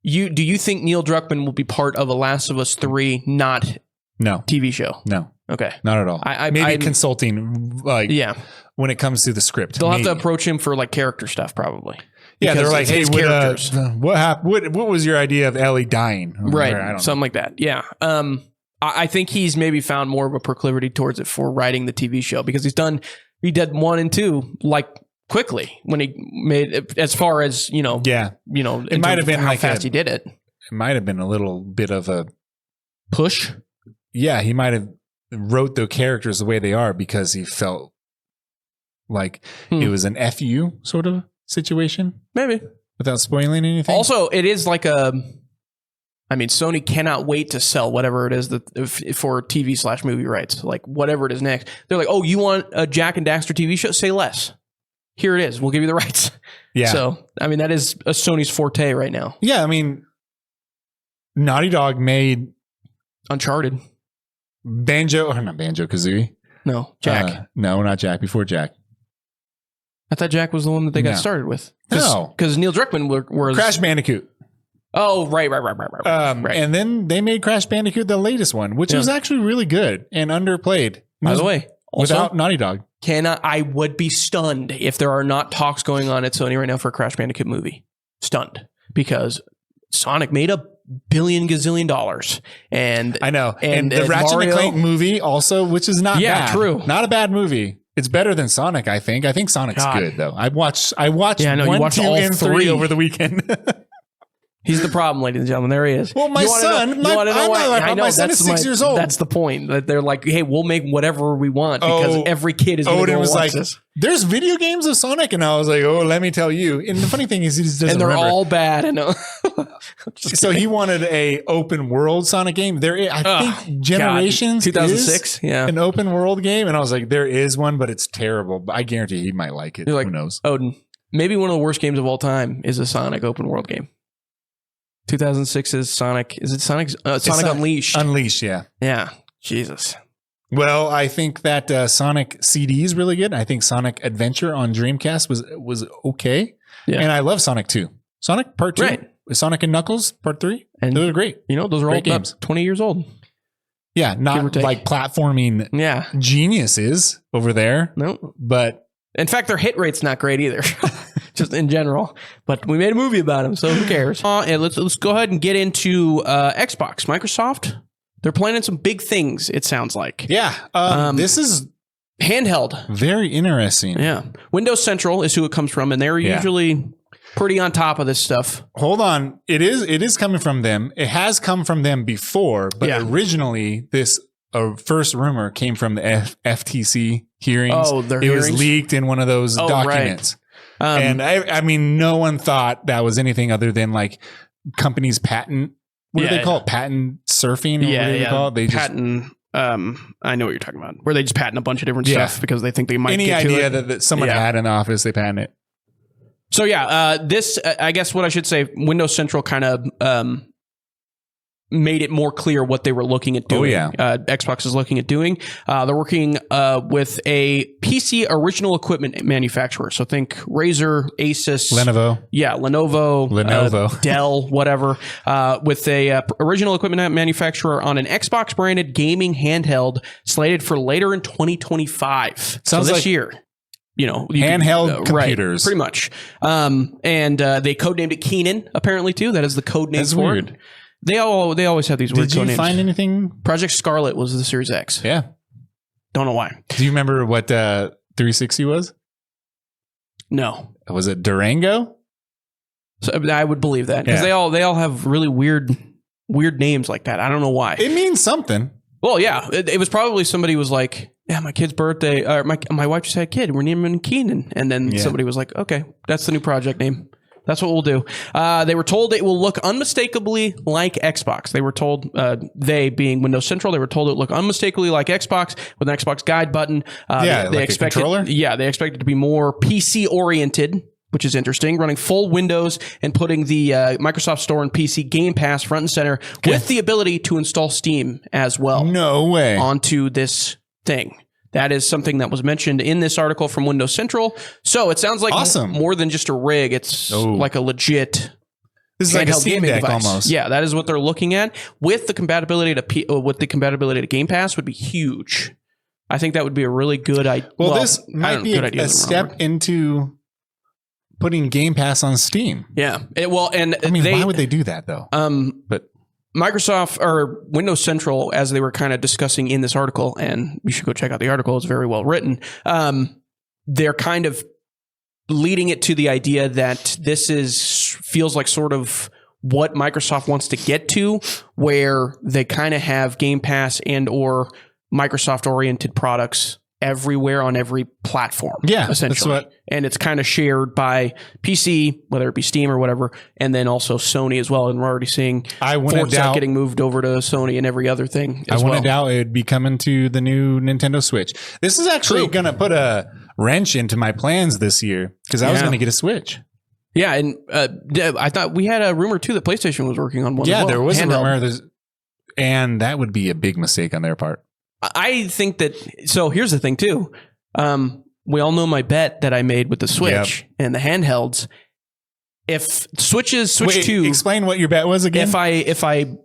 Do you think Neil Druckmann will be part of a Last of Us 3 TV show? No. Okay. Not at all. Maybe consulting when it comes to the script. They'll have to approach him for like character stuff probably. Yeah, they're like, hey, what happened? What was your idea of Ellie dying? Right. Something like that. Yeah. I think he's maybe found more of a proclivity towards it for writing the TV show because he did 1 and 2 like quickly when he made it, as far as, it might have been how like fast he did it. It might have been a little bit of a push. Yeah. He might have wrote the characters the way they are because he felt like it was an FU sort of situation. Maybe. Without spoiling anything. Also, it is like Sony cannot wait to sell whatever it is for TV/movie rights. Like whatever it is next. They're like, oh, you want a Jack and Daxter TV show? Say less. Here it is. We'll give you the rights. Yeah. So, that is a Sony's forte right now. Yeah. Naughty Dog made Uncharted. Not Banjo-Kazooie. No, Jack. No, not Jack. Before Jack. I thought Jack was the one that they got started with. Because Neil Druckmann was... Crash Bandicoot. Oh, right. And then they made Crash Bandicoot the latest one, which was actually really good and underplayed. By the way, also, without Naughty Dog. I would be stunned if there are not talks going on at Sony right now for a Crash Bandicoot movie. Stunned. Because Sonic made a billion gazillion dollars. And I know. And the Ratchet and Clank movie also, which is not bad. True. Not a bad movie. It's better than Sonic, I think. I think Sonic's good though. I watched 1, 2, and 3 over the weekend. He's the problem, ladies and gentlemen. There he is. Well, my son, my son is 6 years old. That's the point. That they're like, hey, we'll make whatever we want because every kid is going to watch this. There's video games of Sonic, and I was like, oh, let me tell you. And the funny thing is, he just doesn't remember. remember. All bad. So he wanted a open world Sonic game. I think Generations 2006, an open world game, and I was like, there is one, but it's terrible. But I guarantee he might like it. You're like, who knows? Odin, maybe one of the worst games of all time is a Sonic open world game. 2006's Sonic. Is it Sonic Unleashed? Unleashed, yeah. Yeah. Jesus. Well, I think that Sonic CD is really good. I think Sonic Adventure on Dreamcast was okay. Yeah. And I love Sonic 2. Sonic Part 2. Right. Sonic and Knuckles Part 3. And those are great. Those are all games. 20 years old. Yeah. Not like platforming geniuses over there. No. But in fact, their hit rate's not great either. Just in general, but we made a movie about them, so who cares? And let's go ahead and get into Xbox. Microsoft, they're planning some big things. It sounds like. Yeah, this is Handheld. Very interesting. Yeah, Windows Central is who it comes from, and they're usually pretty on top of this stuff. Hold on, it is coming from them. It has come from them before, but originally this first rumor came from the FTC hearings. Oh, their hearings? It was leaked in one of those documents. Right. And I mean, no one thought that was anything other than like companies patent. What do they call it? Patent surfing? Or what do they call it? They patent. I know what you're talking about. Where they just patent a bunch of different stuff because they think they might get idea to it. that someone had in the office, they patent it. So this I guess what I should say, Windows Central kind of made it more clear what they were looking at doing. Xbox is looking at doing. They're working with a PC original equipment manufacturer. So think Razer, Asus, Lenovo. Yeah, Lenovo. Dell, whatever. With a original equipment manufacturer on an Xbox branded gaming handheld slated for later in 2025. Sounds so this like year. Handheld computers. Right, pretty much. And they codenamed it Keenan, apparently, too. That is the code name for it. They always have these weird code names. Did you find anything? Project Scarlet was the Series X. Yeah. Don't know why. Do you remember what 360 was? No. Was it Durango? So I would believe that because they all have really weird names like that. I don't know why. It means something. Well, yeah. It was probably somebody was like, yeah, my kid's birthday. My wife just had a kid. We're naming him Keenan. And then somebody was like, okay, that's the new project name. That's what we'll do. They were told it will look unmistakably like Xbox. They were told, they being Windows Central, they were told it would look unmistakably like Xbox with an Xbox guide button. They expect a controller? They expect it to be more PC oriented, which is interesting, running full Windows and putting the Microsoft Store and PC Game Pass front and center with the ability to install Steam as well. No way. Onto this thing. That is something that was mentioned in this article from Windows Central. So it sounds like more than just a rig. It's like a legit. This is like a Steam Deck almost. Yeah, that is what they're looking at. With the compatibility to Game Pass would be huge. I think that would be a really good idea. Well, this might be a step into putting Game Pass on Steam. Yeah. Why would they do that though? But Microsoft or Windows Central, as they were kind of discussing in this article, and you should go check out the article, it's very well written. They're kind of leading it to the idea that this feels like sort of what Microsoft wants to get to, where they kind of have Game Pass and or Microsoft oriented products everywhere on every platform. Yeah, essentially. And it's kind of shared by PC, whether it be Steam or whatever, and then also Sony as well. And we're already seeing Forza getting moved over to Sony and every other thing. I wouldn't doubt it'd be coming to the new Nintendo Switch. This is actually going to put a wrench into my plans this year because I was going to get a Switch. Yeah, and I thought we had a rumor too that PlayStation was working on one. Yeah, as well. There was Handheld. a rumor, and that would be a big mistake on their part. I think that. So here's the thing too. We all know my bet that I made with the Switch and the handhelds. If Switch 2, explain what your bet was again. If I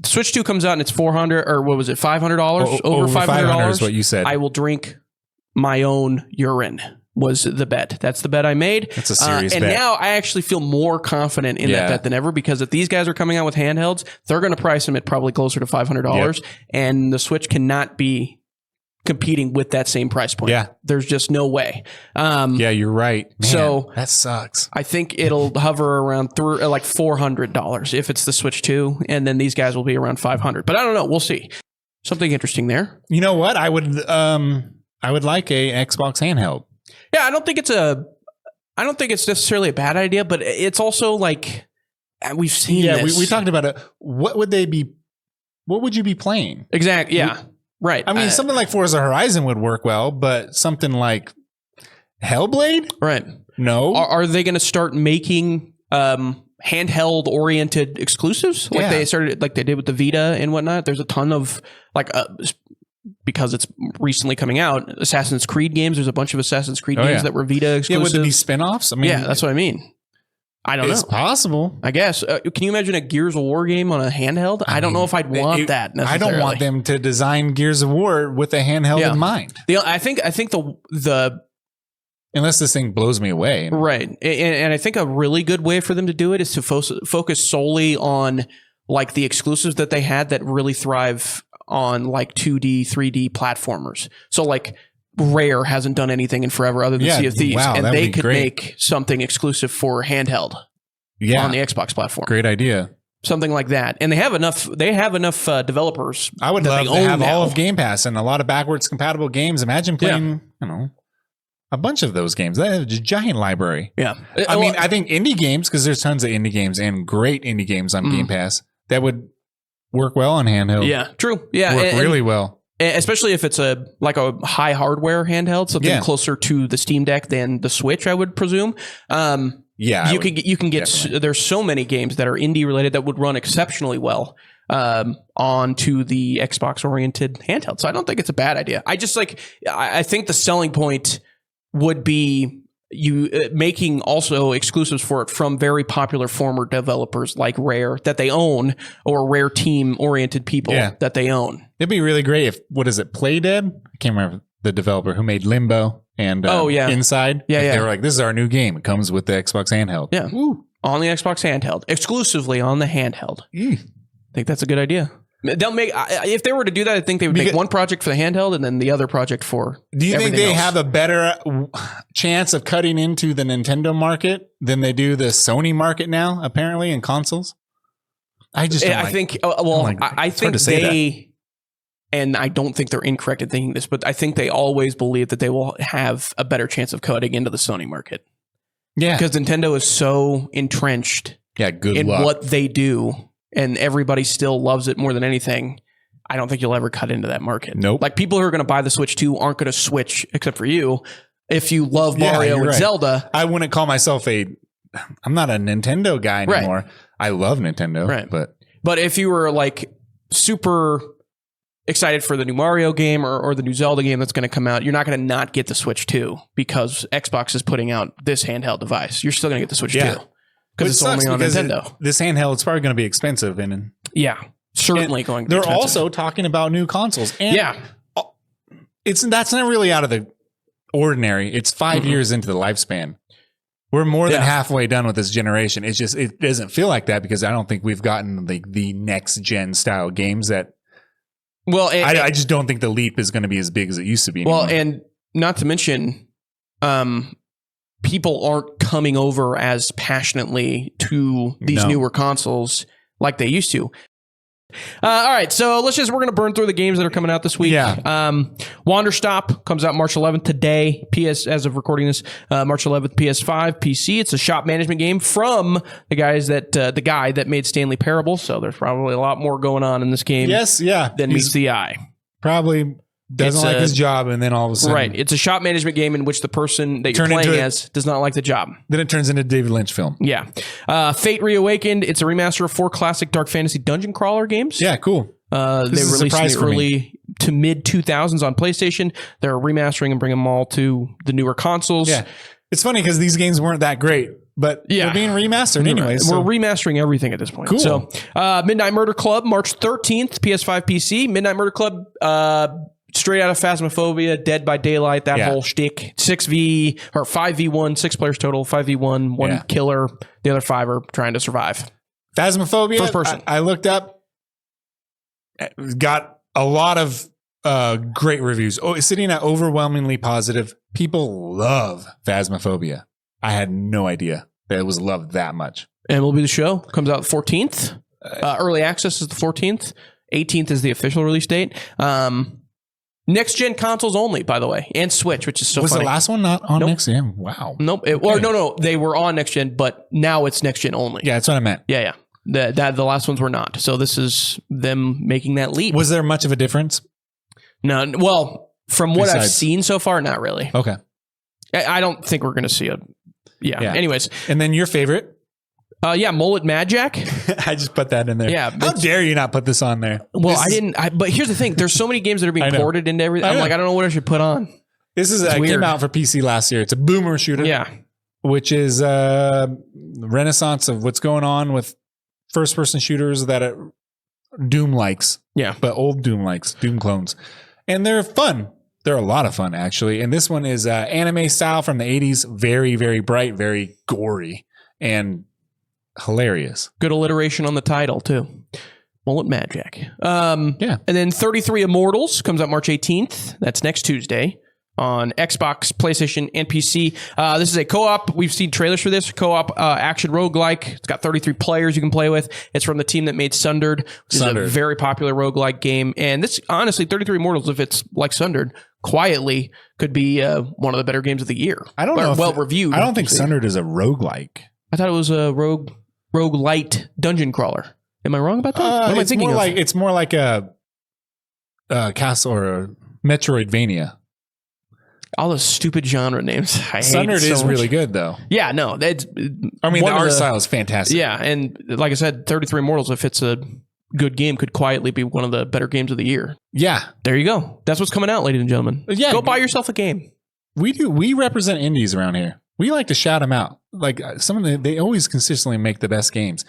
Switch 2 comes out and it's $400 or what was it, $500? Over $500 is what you said. I will drink my own urine. was the bet. That's the bet I made. That's a serious bet. bet. And now I actually feel more confident in that bet than ever, because if these guys are coming out with handhelds, they're going to price them at probably closer to $500, and the Switch cannot be competing with that same price point. Yeah. There's just no way. You're right. Man, so that sucks. I think it'll hover around like $400 if it's the Switch 2, and then these guys will be around $500. But I don't know. We'll see. Something interesting there. You know what? I would like a Xbox handheld. Yeah, I don't think it's necessarily a bad idea, but it's also like we've seen this. We talked about it. What would you be playing? Exactly. Yeah. Right. I mean, something like Forza Horizon would work well, but something like Hellblade? Right. No. Are they going to start making handheld oriented exclusives like they started, like they did with the Vita and whatnot? There's a ton of because it's recently coming out, Assassin's Creed games. There's a bunch of Assassin's Creed games that were Vita exclusive. Yeah, would there be spinoffs? I mean, that's what I mean. I don't know. It's possible. I guess. Can you imagine a Gears of War game on a handheld? I don't know if I'd want that necessarily. I don't want them to design Gears of War with a handheld in mind. I think the unless this thing blows me away. Right. And I think a really good way for them to do it is to focus solely on like the exclusives that they had that really thrive on like 2D, 3D platformers. So like Rare hasn't done anything in forever other than Sea of Thieves, and they could make something exclusive for handheld on the Xbox platform. Great idea. Something like that. And they have enough developers. I would love to have all of Game Pass and a lot of backwards compatible games. Imagine playing, a bunch of those games. That is a giant library. Yeah. I mean, I think indie games, because there's tons of indie games and great indie games on Game Pass that would work well on handheld. Yeah, true. Yeah. Work really well. Especially if it's a high hardware handheld, something closer to the Steam Deck than the Switch, I would presume. You can get there's so many games that are indie related that would run exceptionally well onto the Xbox oriented handheld. So I don't think it's a bad idea. I think the selling point would be you making also exclusives for it from very popular former developers like Rare that they own, or Rare team oriented people that they own. It'd be really great if, Playdead? I can't remember the developer who made Limbo and Inside. They were like, this is our new game. It comes with the Xbox handheld. Yeah. Woo. On the Xbox handheld. Exclusively on the handheld. I think that's a good idea. They'll make, if they were to do that, I think they would make one project for the handheld and then the other project for Do you think they else. have a better chance of cutting into the Nintendo market than they do the Sony market now, apparently, in consoles? I just don't I think they, and I don't think they're incorrect in thinking this, but I think they always believe that they will have a better chance of cutting into the Sony market. Yeah. Because Nintendo is so entrenched in what they do, and everybody still loves it more than anything. I don't think you'll ever cut into that market. Nope. Like, people who are going to buy the Switch 2 aren't going to switch, except for you, if you love Mario and Zelda. I wouldn't call myself I'm not a Nintendo guy anymore. Right. I love Nintendo. Right. But if you were like super excited for the new Mario game or the new Zelda game that's going to come out, you're not going to not get the Switch 2 because Xbox is putting out this handheld device. You're still going to get the Switch 2 because it's only on Nintendo. This handheld is probably going to be expensive. Certainly going to be expensive. They're also talking about new consoles. And that's not really out of the ordinary. It's 5 years into the lifespan. We're more than halfway done with this generation. It's just, it doesn't feel like that because I don't think we've gotten the next gen style games that. Well, I just don't think the leap is going to be as big as it used to be anymore. Well, and not to mention, people aren't coming over as passionately to these newer consoles like they used to. All right, so we're going to burn through the games that are coming out this week. Wanderstop comes out March 11th today. As of recording this, March 11th, PS5, PC. It's a shop management game from the guy that made Stanley Parable. So there's probably a lot more going on in this game. Than meets the eye. Probably doesn't like his job, and then all of a sudden, right? It's a shop management game in which the person that you're playing as does not like the job. Then it turns into a David Lynch film. Fate Reawakened. It's a remaster of 4 classic dark fantasy dungeon crawler games. Yeah, cool. They released in the early to mid 2000s on PlayStation. They're remastering and bringing them all to the newer consoles. Yeah, it's funny because these games weren't that great. But they're being remastered anyways. We're remastering everything at this point. Cool. So, Midnight Murder Club, March 13th, PS5, PC. Midnight Murder Club straight out of Phasmophobia, Dead by Daylight, that Yeah. whole shtick. 6v or 5v1, 6 players total, 5v1, one killer, the other 5 are trying to survive. Phasmophobia, First person. I looked up, got a lot of great reviews. Sitting at overwhelmingly positive. People love Phasmophobia. I had no idea that it was loved that much. MLB The Show comes out 14th. Early access is the 14th. 18th is the official release date. Next gen consoles only, by the way, and Switch, which is so Was funny. the last one not on next gen? Wow. Nope. No. They were on next gen, but now it's next gen only. Yeah, that's what I meant. Yeah. The last ones were not. So this is them making that leap. Was there much of a difference? No. Well, from what I've seen so far, not really. Okay. I don't think we're going to see a. Yeah. Anyways. And then your favorite? Mullet Madjack. I just put that in there. Yeah. How dare you not put this on there? Well, I didn't. But here's the thing. There's so many games that are being ported into everything. I'm like, I don't know what I should put on. This is came out for PC last year. It's a boomer shooter. Yeah. Which is the renaissance of what's going on with first-person shooters that Doom likes. Yeah. But old Doom likes. Doom clones. And they're fun. They're a lot of fun, actually. And this one is anime style from the 80s. Very, very bright, very gory, and hilarious. Good alliteration on the title, too. Mullet Madjack. And then 33 Immortals comes out March 18th. That's next Tuesday on Xbox, PlayStation, and PC. This is a co-op. We've seen trailers for this. Co-op action roguelike. It's got 33 players you can play with. It's from the team that made Sundered, which is a very popular roguelike game. And this, honestly, 33 Immortals, if it's like Sundered, quietly could be one of the better games of the year. I don't know. Well reviewed. I don't think Sundered is a roguelike. I thought it was a roguelite dungeon crawler. Am I wrong about that? What am I thinking of? It's more like a castle or a Metroidvania. All those stupid genre names. Sundered is really good, though. Yeah, no. The art style is fantastic. Yeah, and like I said, 33 Immortals, if it's a good game, could quietly be one of the better games of the year. Yeah. There you go. That's what's coming out, ladies and gentlemen. Yeah. Go buy yourself a game. We do. We represent indies around here. We like to shout them out. Like they always consistently make the best games.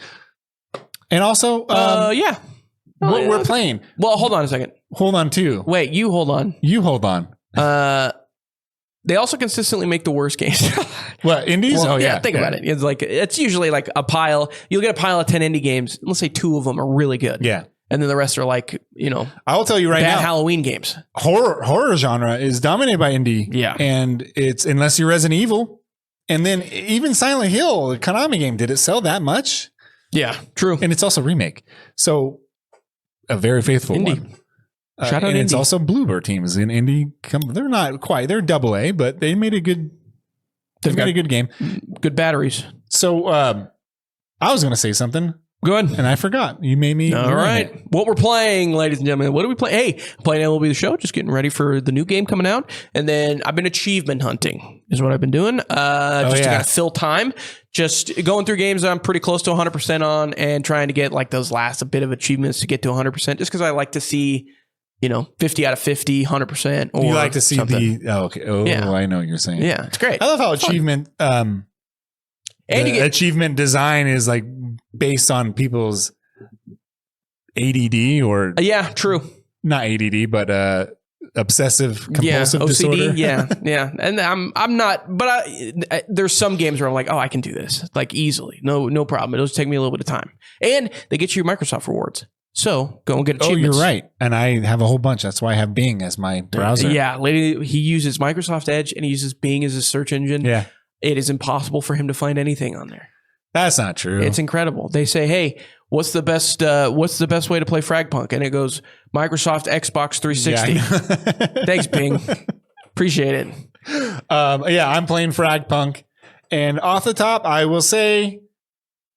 And also, what we're playing. Well, hold on a second. Hold on, too. Wait, you hold on. You hold on. They also consistently make the worst games. What, indies? Well, think about it. It's usually like a pile. You'll get a pile of 10 indie games. Let's say 2 of them are really good. Yeah. And then the rest are like, I'll tell you right now. Bad Halloween games. Horror genre is dominated by indie. Yeah. And it's, unless you're Resident Evil. And then even Silent Hill, the Konami game, did it sell that much? Yeah, true. And it's also remake. So a very faithful indie. one. Shout out and indie. it's also Bluebird teams in indie. They're not quite. They're AA, but they made a good. They've made a good game. Good batteries. So I was going to say something. Go ahead. And I forgot. You made me. All right. What we're playing, ladies and gentlemen. What do we play? Hey, playing MLB The Show. Just getting ready for the new game coming out. And then I've been achievement hunting is what I've been doing. To kind of fill time. Just going through games that I'm pretty close to 100% on and trying to get like those last a bit of achievements to get to 100%. Just because I like to see, 50 out of 50, 100%. Or you like to see something. I know what you're saying. Yeah, it's great. I love how achievement achievement design is like based on people's ADD or true. Not ADD, but obsessive compulsive OCD, disorder. yeah. And I'm not, but there's some games where I'm like, oh, I can do this like easily, no problem. It'll just take me a little bit of time, and they get you your Microsoft rewards. So go and get achievements. Oh, you're right. And I have a whole bunch. That's why I have Bing as my browser. Yeah, he uses Microsoft Edge and he uses Bing as his search engine. Yeah, it is impossible for him to find anything on there. That's not true. It's incredible. They say, "Hey, what's the best way to play FragPunk?" And it goes Microsoft Xbox 360. Yeah, thanks, Bing. Appreciate it. I'm playing FragPunk, and off the top, I will say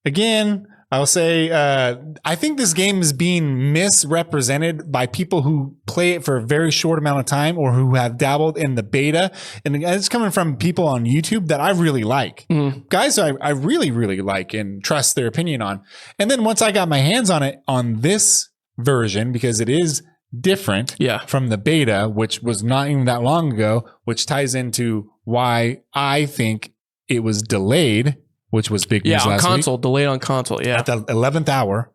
again. I think this game is being misrepresented by people who play it for a very short amount of time or who have dabbled in the beta. And it's coming from people on YouTube that I really like. Mm-hmm. Guys I really, really like and trust their opinion on. And then once I got my hands on it on this version, because it is different from the beta, which was not even that long ago, which ties into why I think it was delayed, which was big news last console, week. Delayed on console, At the 11th hour.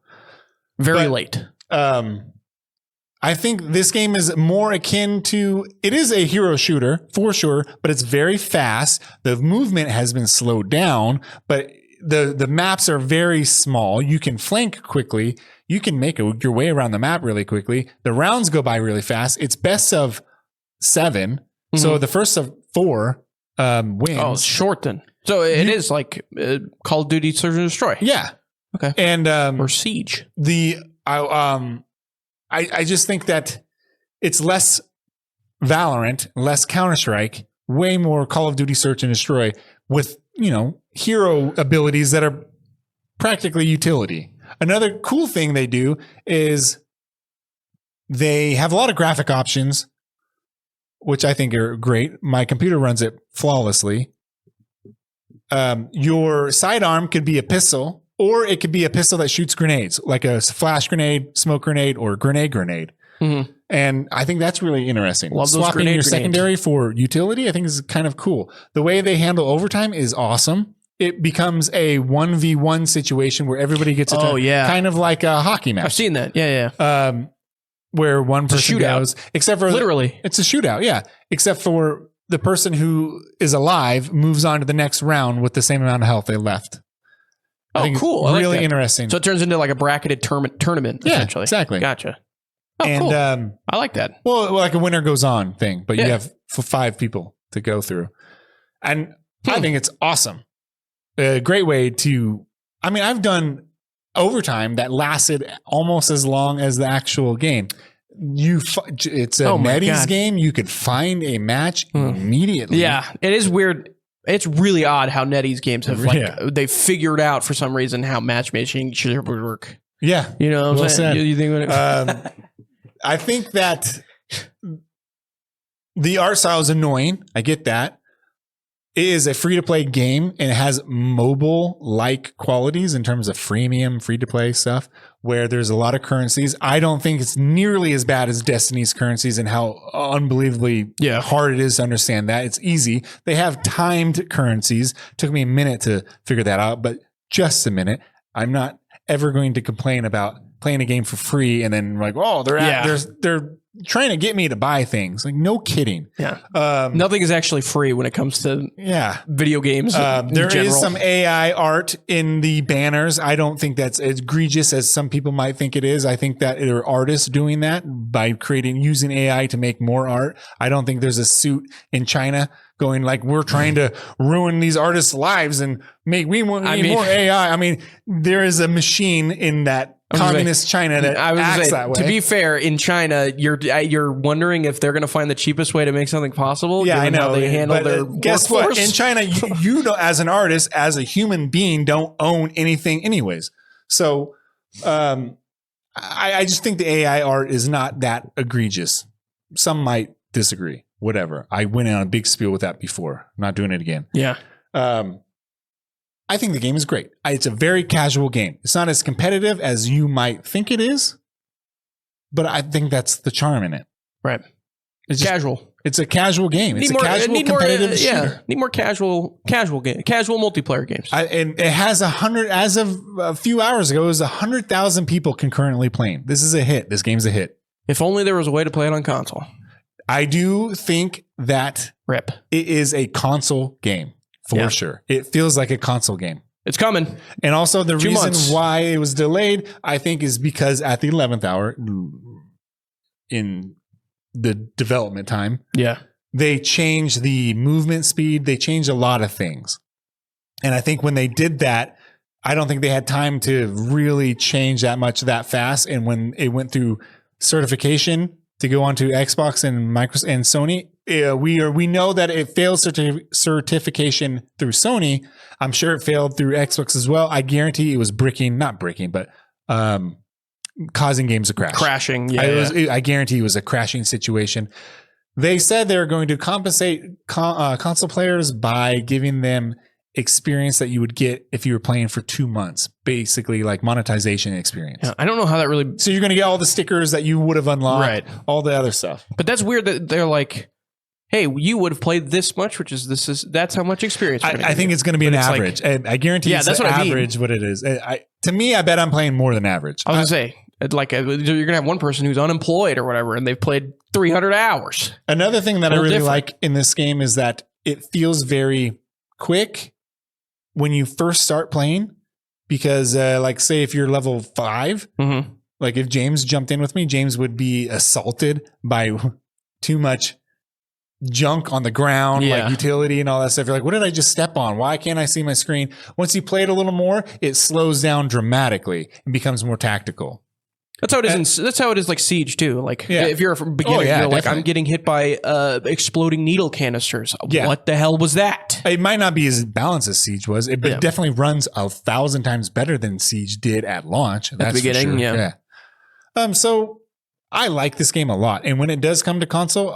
Very late. I think this game is more akin to, it is a hero shooter for sure, but it's very fast. The movement has been slowed down, but the maps are very small. You can flank quickly. You can make your way around the map really quickly. The rounds go by really fast. It's best of 7. So the first of 4 wins. Oh, it's short then. So it is like Call of Duty Search and Destroy. Yeah. Okay. And or Siege. I just think that it's less Valorant, less Counter-Strike, way more Call of Duty Search and Destroy with, hero abilities that are practically utility. Another cool thing they do is they have a lot of graphic options, which I think are great. My computer runs it flawlessly. Your sidearm could be a pistol, or it could be a pistol that shoots grenades, like a flash grenade, smoke grenade, or grenade. Mm-hmm. And I think that's really interesting. Love those Swapping your grenades. secondary for utility, I think is kind of cool. The way they handle overtime is awesome. It becomes a 1v1 situation where everybody gets a turn. Kind of like a hockey match. I've seen that. Yeah. Where one person goes, except for literally, it's a shootout. Yeah. Except for the person who is alive moves on to the next round with the same amount of health they left. Oh, cool. Really interesting. So it turns into like a bracketed tournament, essentially. Exactly. Gotcha. Oh, and, cool. I like that. Well, like a winner goes on thing, but you have 5 people to go through. And I think it's awesome. A great way to, I've done overtime that lasted almost as long as the actual game. It's a NetEase game. You could find a match immediately. Yeah, it is weird. It's really odd how NetEase games have they figured out for some reason how matchmaking should work. Yeah, what I'm saying? You think I think that the art style is annoying. I get that. It is a free-to-play game, and it has mobile-like qualities in terms of freemium, free-to-play stuff, where there's a lot of currencies. I don't think it's nearly as bad as Destiny's currencies and how unbelievably hard it is to understand that. It's easy. They have timed currencies. Took me a minute to figure that out, but just a minute. I'm not ever going to complain about playing a game for free and then like, they're trying to get me to buy things. Like, no kidding. Yeah. Nothing is actually free when it comes to video games. There is some AI art in the banners. I don't think that's as egregious as some people might think it is. I think that there are artists doing that by using AI to make more art. I don't think there's a suit in China going like, we're trying to ruin these artists' lives and make more AI. There is a machine in that communist China that acts that way. To be fair, in China, you're wondering if they're going to find the cheapest way to make something possible. Yeah, I know. How they handle their guess workforce. What? In China, you don't, as an artist, as a human being, don't own anything anyways. So I just think the AI art is not that egregious. Some might disagree. Whatever. I went on a big spiel with that before. I'm not doing it again. Yeah. I think the game is great. It's a very casual game. It's not as competitive as you might think it is, but I think that's the charm in it. Right. It's casual. It's a casual game. It's a casual competitive shooter. Need more casual game, casual multiplayer games. And it has 100, as of a few hours ago, it was 100,000 people concurrently playing. This is a hit. This game's a hit. If only there was a way to play it on console. I do think that it is a console game. For sure. It feels like a console game. It's coming. And also the reason why it was delayed, I think, is because at the 11th hour in the development time, they changed the movement speed. They changed a lot of things. And I think when they did that, I don't think they had time to really change that much that fast. And when it went through certification to go onto Xbox and Microsoft and Sony, we know that it failed certification through Sony. I'm sure it failed through Xbox as well. I guarantee it was causing games to crash. Crashing, I guarantee it was a crashing situation. They said they were going to compensate console players by giving them experience that you would get if you were playing for 2 months, basically like monetization experience. Yeah, I don't know how that really. So you're going to get all the stickers that you would have unlocked, all the other stuff. But that's weird that they're like, hey, you would have played this much, that's how much experience. I think it's going to be an average. Like, I guarantee that's what average. What it is. To me, I bet I'm playing more than average. I was going to say, You're gonna have one person who's unemployed or whatever, and they've played 300 hours. Another thing that I really like in this game is that it feels very quick when you first start playing, because like say if you're level 5, like if James jumped in with me, James would be assaulted by too much junk on the ground, like utility and all that stuff. You're like, what did I just step on? Why can't I see my screen? Once you play it a little more, it slows down dramatically and becomes more tactical. That's how it is. That's how it is. Like Siege too. Like if you're a beginner, you're like, I'm getting hit by exploding needle canisters. Yeah. What the hell was that? It might not be as balanced as Siege was, but it definitely runs 1,000 times better than Siege did at launch. That's the beginning. For sure. Yeah. So I like this game a lot, and when it does come to console,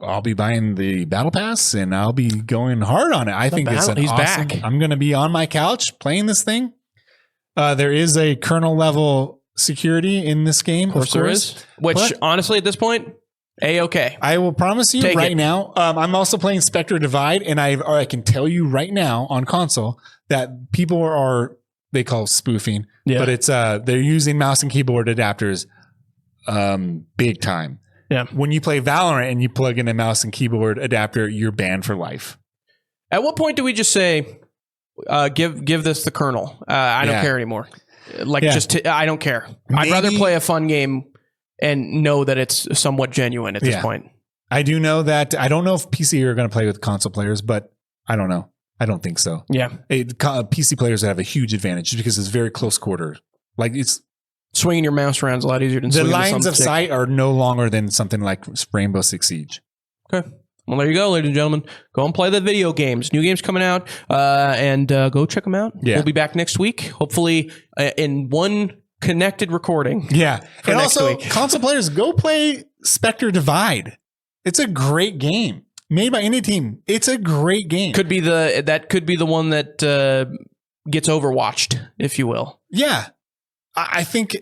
I'll be buying the Battle Pass and I'll be going hard on it. I think it's awesome. Back. I'm going to be on my couch playing this thing. There is a kernel level security in this game. Of course there is. Which honestly at this point, A-okay. I will promise you now. I'm also playing Spectre Divide, and I can tell you right now on console that people are, they call spoofing, but it's they're using mouse and keyboard adapters big time. Yeah. When you play Valorant and you plug in a mouse and keyboard adapter, you're banned for life. At what point do we just say, give this the kernel? I don't care anymore. Like I don't care. I'd rather play a fun game and know that it's somewhat genuine at this point. I do know that. I don't know if PC are going to play with console players, but I don't know. I don't think so. Yeah. PC players have a huge advantage because it's very close quarter. Like it's swinging your mouse around is a lot easier than the lines of sight are no longer than something like Rainbow Six Siege. Okay. Well, there you go, ladies and gentlemen. Go and play the video games. New games coming out, and go check them out. Yeah. We'll be back next week, hopefully in one connected recording. Yeah. And also, console players, go play Spectre Divide. It's a great game. Made by any team. It's a great game. Could be the one that gets overwatched, if you will. Yeah. I think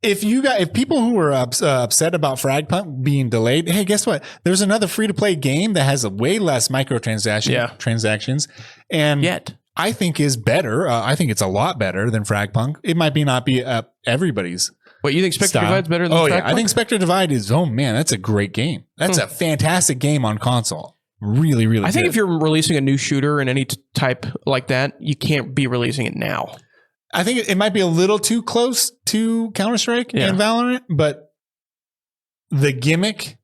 if people who were upset about FragPunk being delayed, hey, guess what? There's another free-to-play game that has a way less transactions, and I think is better. I think it's a lot better than FragPunk. It might not be everybody's. What, you think Spectre Divide's better than FragPunk? Yeah, I think Spectre Divide is. Oh man, that's a great game. That's a fantastic game on console. Really, really. I think if you're releasing a new shooter in any type like that, you can't be releasing it now. I think it might be a little too close to Counter-Strike and Valorant, but the gimmick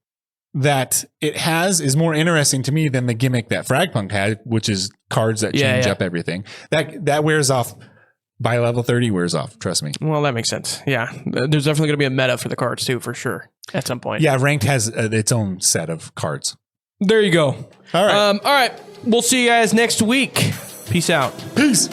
that it has is more interesting to me than the gimmick that FragPunk had, which is cards that change up everything. That wears off by level 30, wears off. Trust me. Well, that makes sense. Yeah. There's definitely going to be a meta for the cards too, for sure, at some point. Yeah, Ranked has its own set of cards. There you go. All right. All right. We'll see you guys next week. Peace out. Peace.